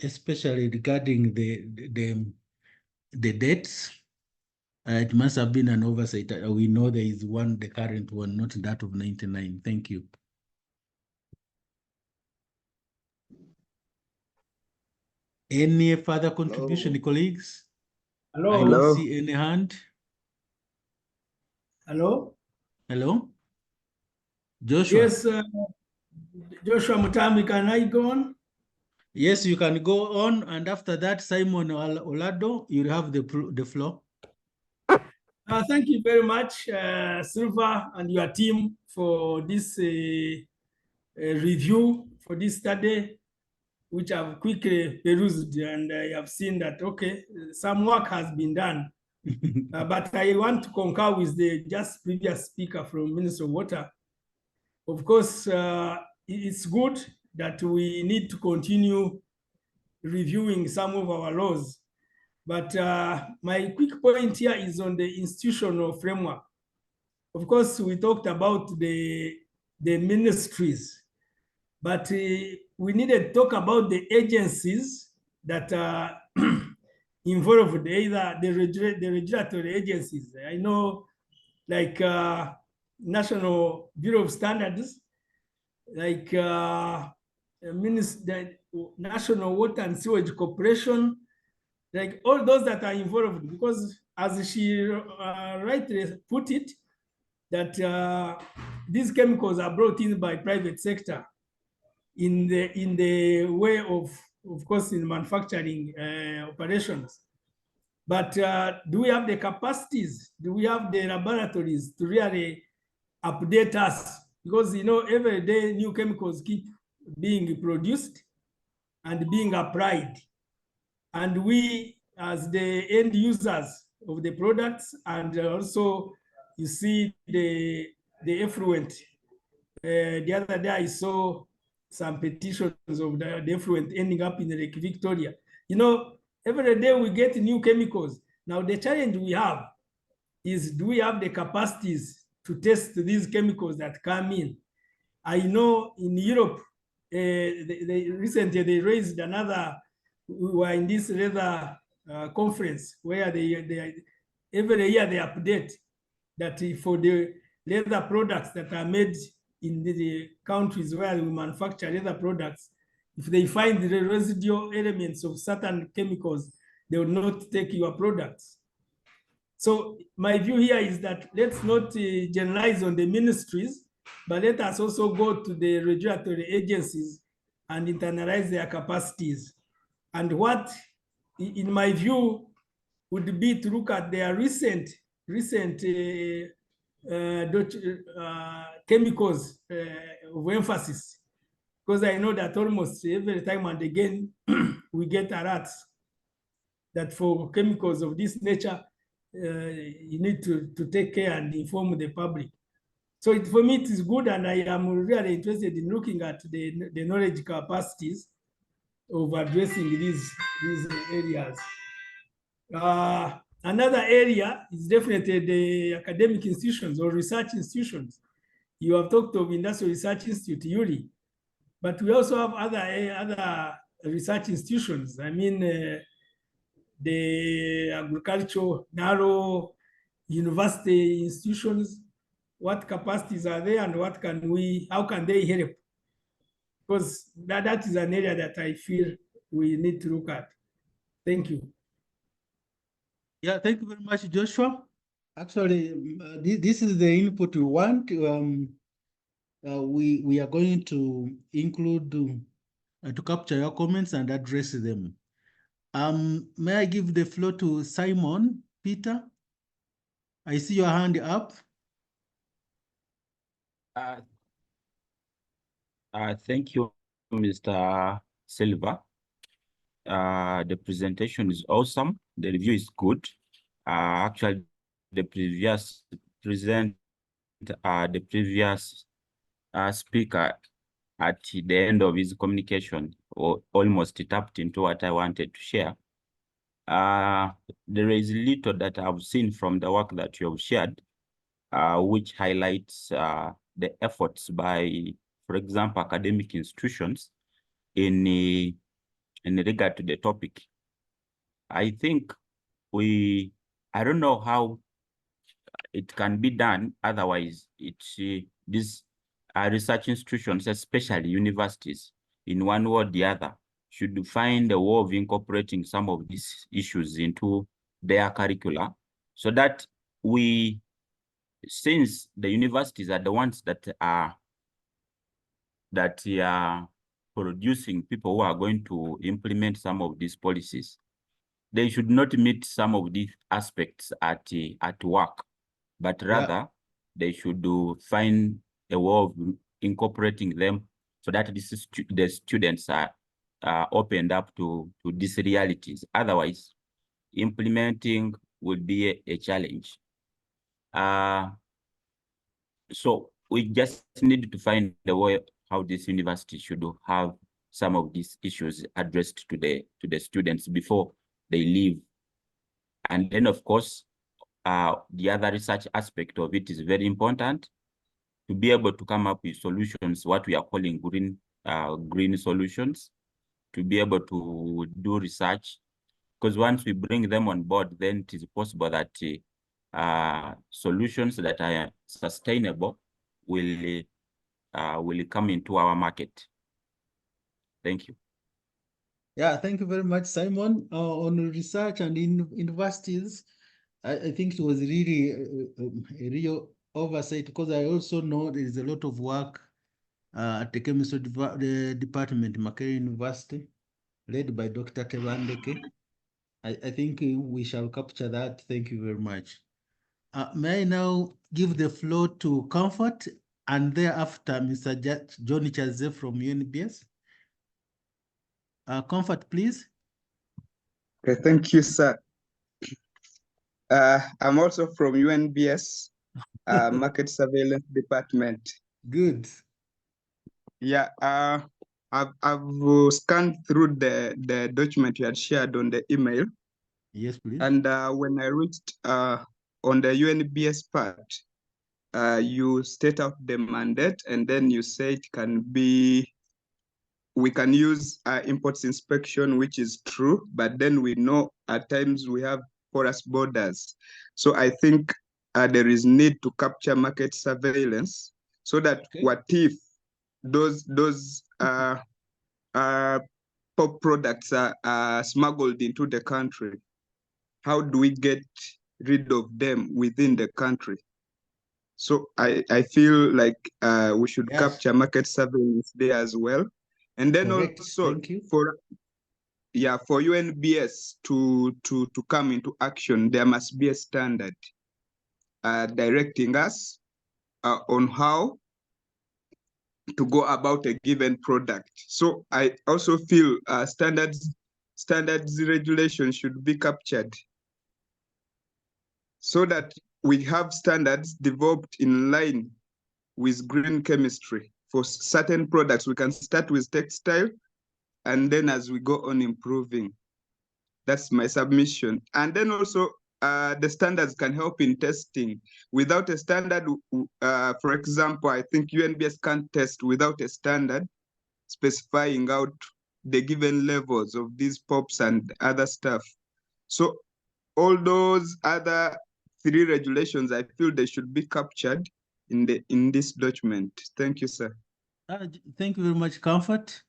especially regarding the dates. It must have been an oversight. We know there is one, the current one, not that of 99. Thank you. Any further contribution, colleagues? Hello. I don't see any hand. Hello. Hello? Joshua? Yes, Joshua Mutami, can I go on? Yes, you can go on. And after that, Simon Olado, you have the floor. Thank you very much, Silva and your team, for this review, for this study, which I've quickly perused, and I have seen that, okay, some work has been done. But I want to concur with the just previous speaker from Minister of Water. Of course, it's good that we need to continue reviewing some of our laws. But my quick point here is on the institutional framework. Of course, we talked about the ministries, but we needed to talk about the agencies that are involved, either the regulatory agencies. I know, like National Bureau of Standards, like the National Water and Sewage Corporation, like all those that are involved, because as she rightly put it, that these chemicals are brought in by private sector in the way of course, in manufacturing operations. But do we have the capacities? Do we have the laboratories to really update us? Because, you know, every day new chemicals keep being produced and being applied. And we, as the end users of the products, and also you see the effluent. The other day I saw some petitions of the effluent ending up in Lake Victoria. You know, every day we get new chemicals. Now the challenge we have is, do we have the capacities to test these chemicals that come in? I know in Europe, recently they raised another, we were in this leather conference where they every year they update that for the leather products that are made in the countries where we manufacture leather products, if they find the residual elements of certain chemicals, they will not take your products. So my view here is that let's not generalize on the ministries, but let us also go to the regulatory agencies and internalize their capacities. And what, in my view, would be to look at their recent chemicals of emphasis, because I know that almost every time and again we get alerts that for chemicals of this nature, you need to take care and inform the public. So for me, it is good, and I am really interested in looking at the knowledge capacities of addressing these areas. Another area is definitely the academic institutions or research institutions. You have talked of Industrial Research Institute, URI, but we also have other research institutions. I mean, the agricultural, narrow university institutions. What capacities are there, and what can we, how can they help? Because that is an area that I feel we need to look at. Thank you. Yeah, thank you very much, Joshua. Actually, this is the input we want. We are going to include to capture your comments and address them. May I give the floor to Simon Peter? I see your hand up. Thank you, Mr. Silva. The presentation is awesome. The review is good. Actually, the previous speaker at the end of his communication almost tapped into what I wanted to share. there is little that I've seen from the work that you have shared, which highlights the efforts by, for example, academic institutions in regard to the topic. I think I don't know how it can be done. Otherwise, these research institutions, especially universities, in one way or the other, should find a way of incorporating some of these issues into their curricula, so that since the universities are the ones that are producing people who are going to implement some of these policies, they should not meet some of these aspects at work, but rather they should find a way of incorporating them so that the students are opened up to these realities. Otherwise, implementing would be a challenge. So we just need to find a way how this university should have some of these issues addressed to the students before they leave. And then, of course, the other research aspect of it is very important, to be able to come up with solutions, what we are calling green solutions, to be able to do research, because once we bring them on board, then it is possible that solutions that are sustainable will come into our market. Thank you. Yeah, thank you very much, Simon. On research and in universities, I think it was really a real oversight, because I also know there is a lot of work at the chemistry department, Makerere University, led by Dr. Tebandeke. I think we shall capture that. Thank you very much. May I now give the floor to Comfort, and thereafter Mr. Johnny Chaze from UNBS. Comfort, please. Okay, thank you, sir. I'm also from UNBS, Market Surveillance Department. Good. Yeah, I've scanned through the document you had shared on the email. Yes, please. And when I reached on the UNBS part, you state out the mandate, and then you say it can be, we can use imports inspection, which is true, but then we know at times we have porous borders. So I think there is need to capture market surveillance, so that what if those pop products are smuggled into the country? How do we get rid of them within the country? So I feel like we should capture market surveillance there as well. And then also for UNBS to come into action, there must be a standard directing us on how to go about a given product. So I also feel standards regulation should be captured, so that we have standards developed in line with green chemistry. For certain products, we can start with textile, and then as we go on improving. That's my submission. And then also, the standards can help in testing. Without a standard, for example, I think UNBS can't test without a standard specifying out the given levels of these POPs and other stuff. So all those other 3 regulations, I feel they should be captured in this document. Thank you, sir. Thank you very much, Comfort.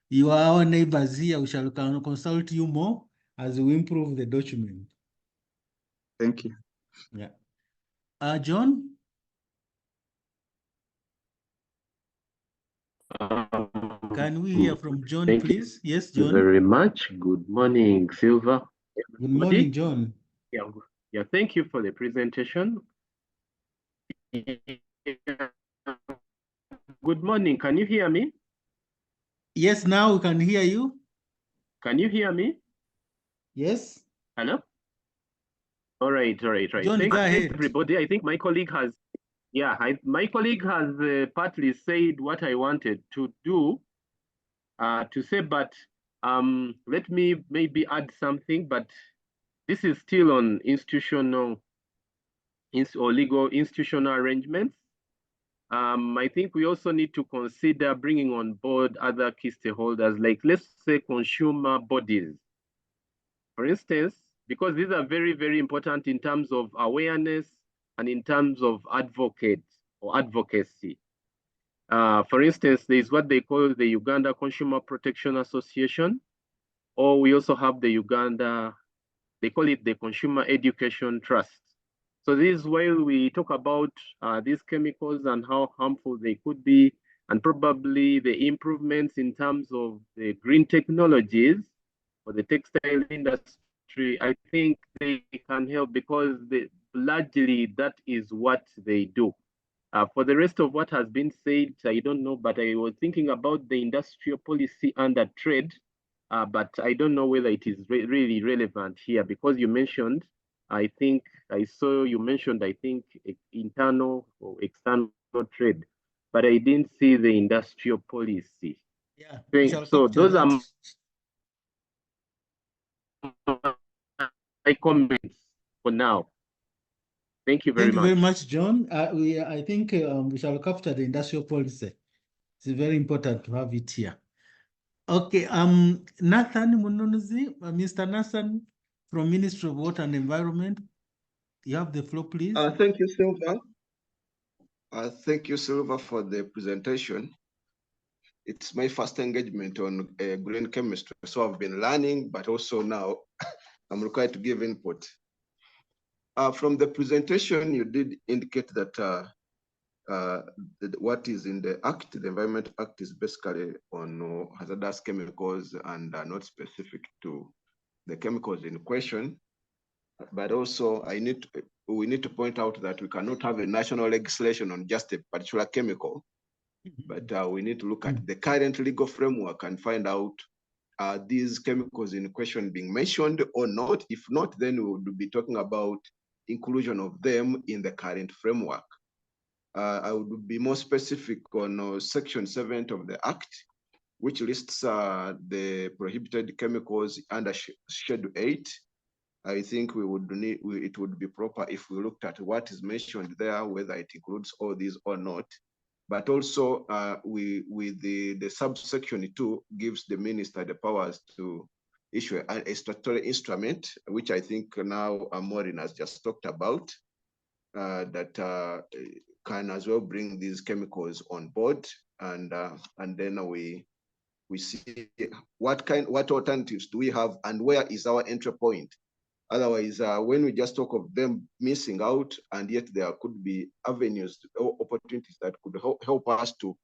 You are our neighbors here. We shall consult you more as we improve the document. Thank you. Yeah. John? Can we hear from John, please? Yes, John. Thank you very much. Good morning, Silva. Good morning, John. Yeah, thank you for the presentation. Good morning. Can you hear me? Yes, now we can hear you. Can you hear me? Yes. Hello? All right. John, Thank go ahead. everybody. I think my colleague has, my colleague has partly said what I wanted to do, to say, but let me maybe add something, but This is still on institutional or legal institutional arrangements. I think we also need to consider bringing on board other key stakeholders, like let's say consumer bodies. For instance, because these are very, very important in terms of awareness and in terms of advocacy. For instance, there is what they call the Uganda Consumer Protection Association, or we also have the Uganda, they call it the Consumer Education Trust. So this is while we talk about these chemicals and how harmful they could be, and probably the improvements in terms of the green technologies for the textile industry, I think they can help because largely that is what they do. For the rest of what has been said, I don't know, but I was thinking about the industrial policy under trade, but I don't know whether it is really relevant here because you mentioned, I think I saw you mentioned, I think internal or external trade, but I didn't see the industrial policy. Yeah, we shall So capture those that. are my comments for now. Thank you very Thank much. you very much, John. I think we shall capture the industrial policy. It's very important to have it here. Okay, Nathan Mununuzi, Mr. Nathan from Ministry of Water and Environment. You have the floor, please. Thank you, Silva. Thank you, Silva, for the presentation. It's my first engagement on green chemistry, so I've been learning, but also now I'm required to give input. From the presentation, you did indicate that what is in the Act, the Environment Act, is basically on hazardous chemicals and not specific to the chemicals in question. But also, we need to point out that we cannot have a national legislation on just a particular chemical, but we need to look at the current legal framework and find out are these chemicals in question being mentioned or not. If not, then we would be talking about inclusion of them in the current framework. I would be more specific on Section 7 of the Act, which lists the prohibited chemicals under Schedule 8. I think it would be proper if we looked at what is mentioned there, whether it includes all these or not. But also, with the subsection 2 gives the minister the powers to issue a statutory instrument, which I think now Maureen has just talked about, that can as well bring these chemicals on board, and then we see what alternatives do we have and where is our entry point. Otherwise, when we just talk of them missing out, and yet there could be avenues or opportunities that could help us to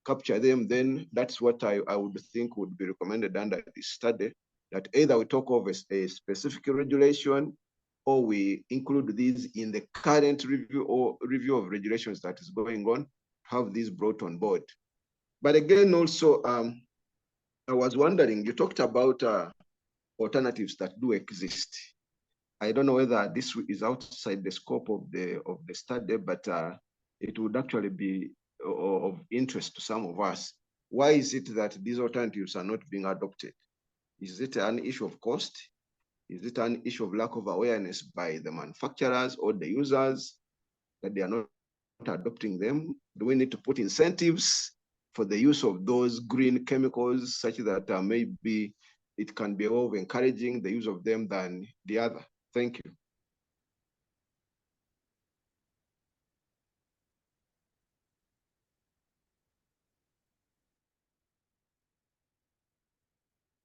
capture them, then that's what I would think would be recommended under this study, that either we talk of a specific regulation or we include these in the current review of regulations that is going on, have these brought on board. But again, also, I was wondering, you talked about alternatives that do exist. I don't know whether this is outside the scope of the study, but it would actually be of interest to some of us. Why is it that these alternatives are not being adopted? Is it an issue of cost? Is it an issue of lack of awareness by the manufacturers or the users that they are not adopting them? Do we need to put incentives for the use of those green chemicals such that maybe it can be more encouraging the use of them than the other? Thank you.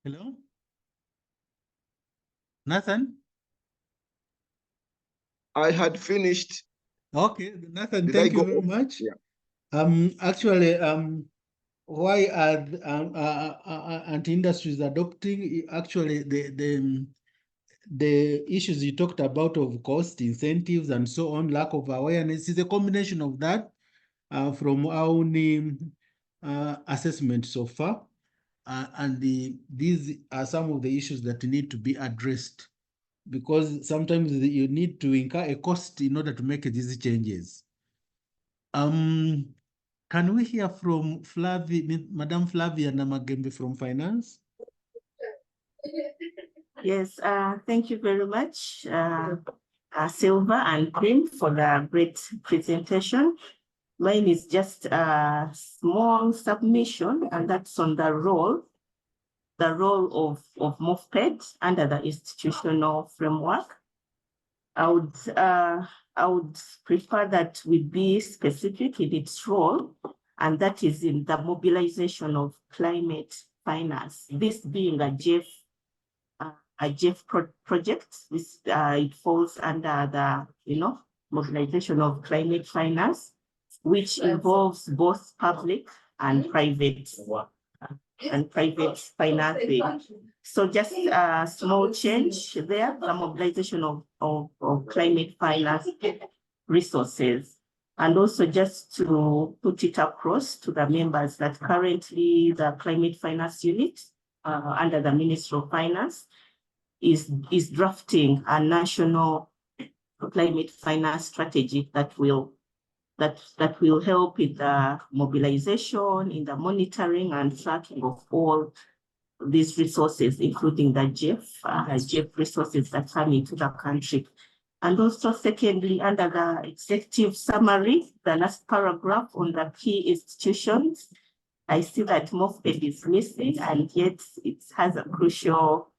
Hello? Nathan? I had finished. Okay, Nathan, thank you very much. Yeah. Actually, why are anti-industries adopting? Actually, the issues you talked about of cost, incentives, and so on, lack of awareness is a combination of that from our own assessment so far. And these are some of the issues that need to be addressed, because sometimes you need to incur a cost in order to make these changes. Can we hear from Madam Flavia Namagembe from Finance? Yes, thank you very much, Silva and Queen, for the great presentation. Mine is just a small submission, and that's on the role of MOFPED under the institutional framework. I would prefer that we be specific in its role, and that is in the mobilization of climate finance. This being a GEF project, this it falls under the mobilization of climate finance, which involves both public and private financing. So just a small change there, the mobilization of climate finance resources. And also just to put it across to the members that currently the climate finance unit under the Ministry of Finance is drafting a national climate finance strategy that will help in the mobilization, in the monitoring and tracking of all these resources, including the GEF resources that come into the country. And also secondly, under the executive summary, the last paragraph on the key institutions, I see that MOFPED is missing, and yet it has a crucial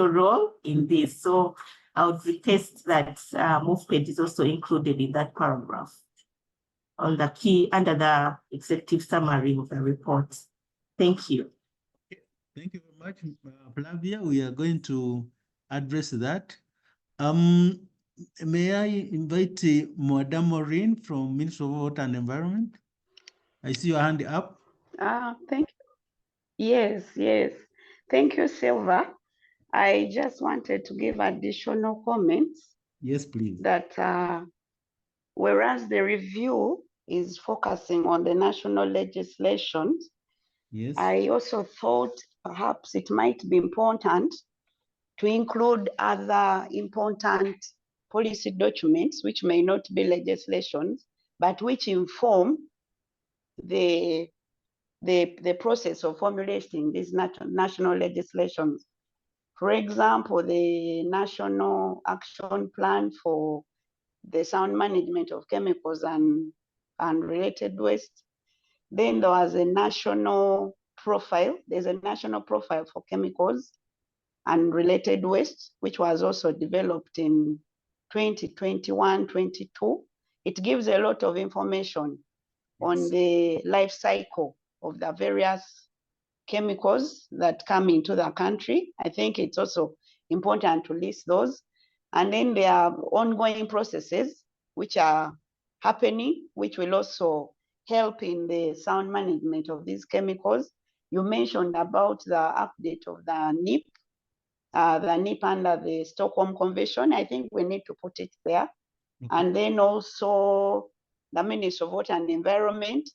role in this. So I would request that MOFPED is also included in that paragraph on the key under the executive summary of the report. Thank you. Thank you very much, Flavia. We are going to address that. May I invite Madam Maureen from Ministry of Water and Environment? I see your hand up. Thank you. Yes. Thank you, Silva. I just wanted to give additional comments. Yes, please. That whereas the review is focusing on the national legislations, yes, I also thought perhaps it might be important to include other important policy documents which may not be legislations, but which inform the process of formulating these national legislations. For example, the National Action Plan for the Sound Management of Chemicals and Related Waste. Then there was a national profile. There's a national profile for chemicals and related waste, which was also developed in 2021-22. It gives a lot of information on the life cycle of the various chemicals that come into the country. I think it's also important to list those. And then there are ongoing processes which are happening, which will also help in the sound management of these chemicals. You mentioned about the update of the NIP under the Stockholm Convention. I think we need to put it there. Okay. And then also the Ministry of Water and Environment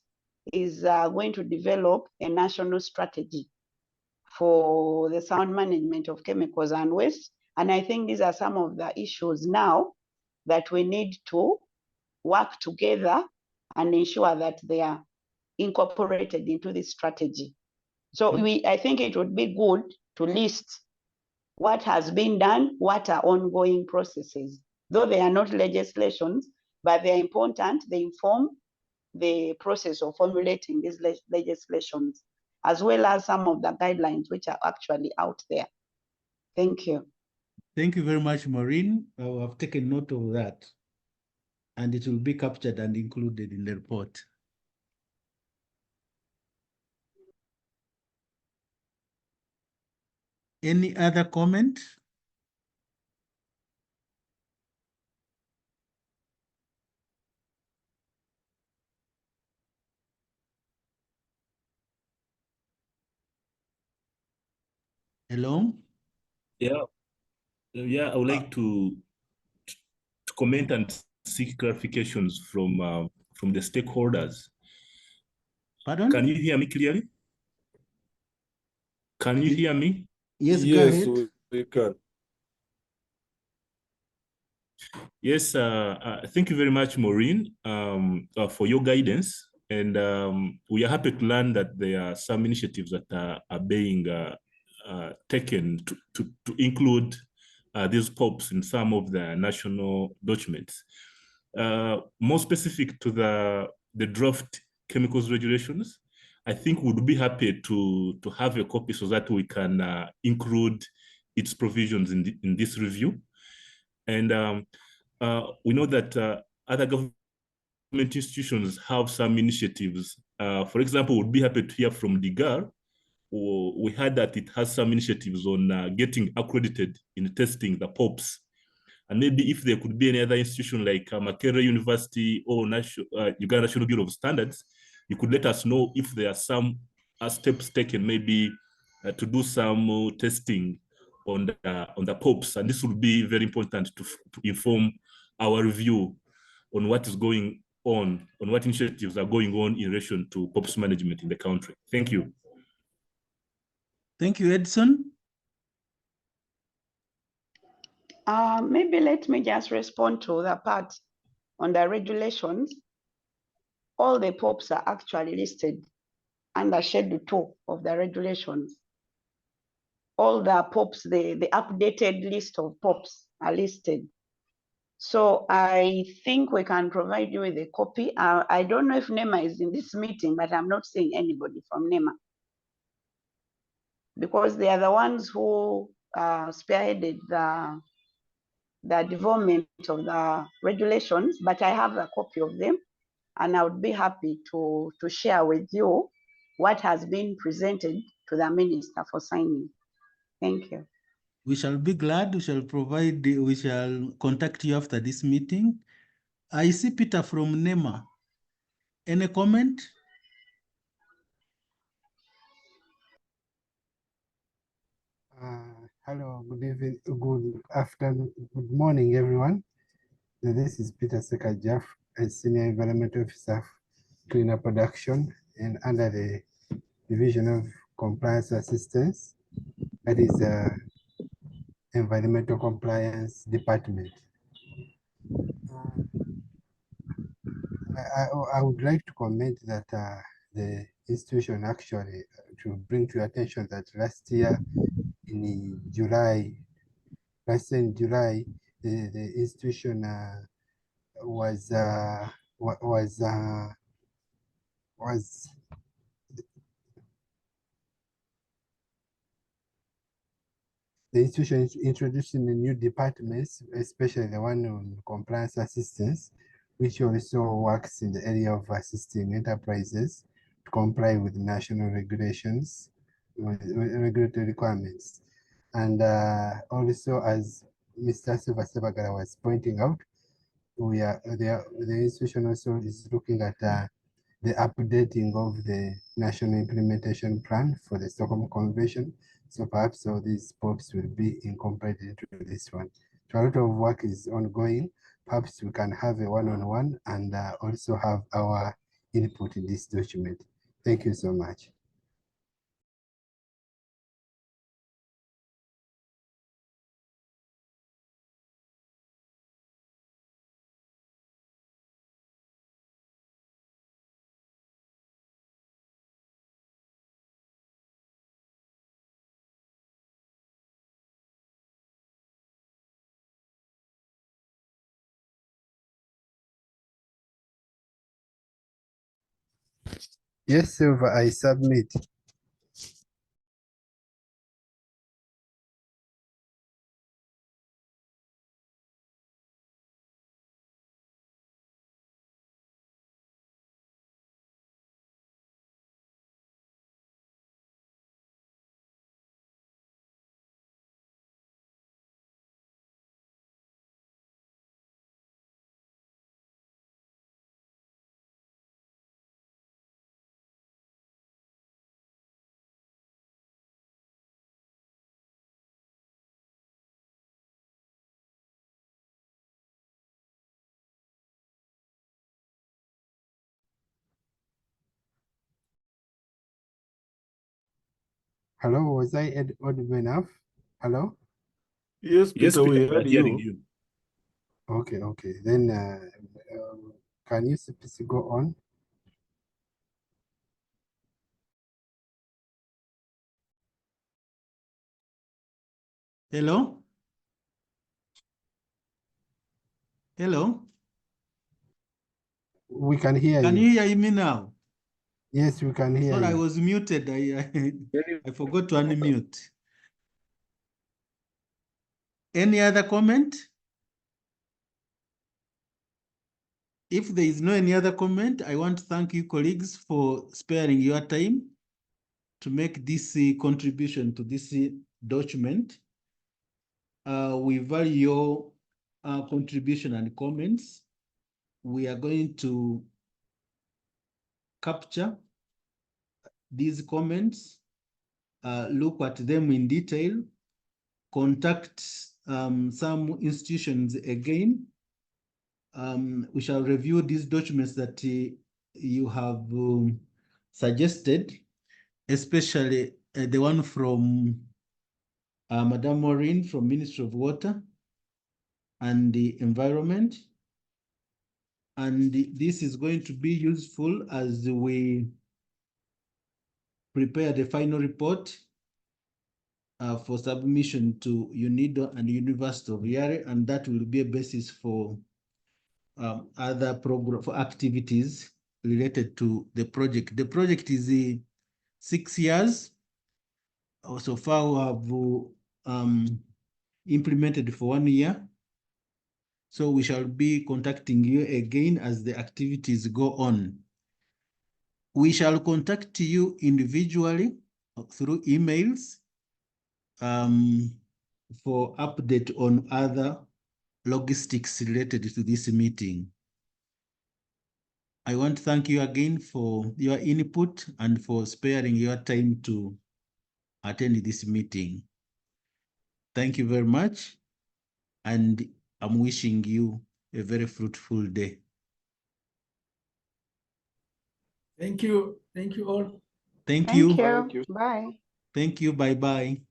is going to develop a national strategy for the sound management of chemicals and waste. And I think these are some of the issues now that we need to work together and ensure that they are incorporated into this strategy. So I think it would be good to list what has been done, what are ongoing processes. Though they are not legislations, but they are important, they inform the process of formulating these legislations, as well as some of the guidelines which are actually out there. Thank you. Thank you very much, Maureen. I have taken note of that, and it will be captured and included in the report. Any other comment? Hello? Yeah, I would like to comment and seek clarifications from the stakeholders. Pardon? Can you hear me clearly? Can you hear me? Yes, go ahead. We can. Yes, thank you very much, Maureen, for your guidance. And we are happy to learn that there are some initiatives that are being taken to include these POPs in some of the national documents. More specific to the draft chemicals regulations, I think we'd be happy to have a copy so that we can include its provisions in this review. And we know that other government institutions have some initiatives. For example, we'd be happy to hear from DIGAR. We heard that it has some initiatives on getting accredited in testing the POPs. And maybe if there could be any other institution like Makerere University or Uganda National Bureau of Standards, you could let us know if there are some steps taken maybe to do some testing on the POPs. And this would be very important to inform our review on what is going on what initiatives are going on in relation to POPs management in the country. Thank you. Thank you, Edson. Maybe let me just respond to the part on the regulations. All the POPs are actually listed under Schedule 2 of the regulations. All the POPs, the updated list of POPs are listed. So I think we can provide you with a copy. I don't know if NEMA is in this meeting, but I'm not seeing anybody from NEMA, because they are the ones who spearheaded the development of the regulations, but I have a copy of them, and I would be happy to share with you what has been presented to the minister for signing. Thank you. We shall be glad. We shall contact you after this meeting. I see Peter from NEMA. Any comment? Hello, good evening, good afternoon, good morning, everyone. This is Peter Sekajeff, a Senior Environment Officer, Cleaner Production, and under the Division of Compliance Assistance, that is Environmental Compliance Department. I would like to comment that the institution actually, to bring to your attention that last year in July, the institution was the institution is introducing the new departments, especially the one on compliance assistance, which also works in the area of assisting enterprises to comply with national regulations, regulatory requirements. And also, as Mr. Silva Sebagara was pointing out, the institution also is looking at the updating of the national implementation plan for the Stockholm Convention. So perhaps all these POPs will be incorporated into this one. So a lot of work is ongoing. Perhaps we can have a one-on-one and also have our input in this document. Thank you so much. Yes, Silva, I submit. Hello, was I audible enough? Hello? Yes, Peter, we heard you. Okay. Then can you please go on? Hello? Hello? We can hear Can you. you hear me now? Yes, we can hear Sorry, I you. was muted. I forgot to unmute. Any other comment? If there is no any other comment, I want to thank you, colleagues, for sparing your time to make this contribution to this document. We value your contribution and comments. We are going to capture these comments, look at them in detail, contact some institutions again. We shall review these documents that you have suggested, especially the one from Madame Maureen from Ministry of Water and the Environment. And this is going to be useful as we prepare the final report for submission to UNIDO and University of Yale, and that will be a basis for other program for activities related to the project. The project is 6 years. So far, we have implemented for 1 year. So we shall be contacting you again as the activities go on. We shall contact you individually through emails for update on other logistics related to this meeting. I want to thank you again for your input and for sparing your time to attend this meeting. Thank you very much, and I'm wishing you a very fruitful day. Thank you. Thank you all. Thank Thank you. you. Bye. Thank you. Bye-bye.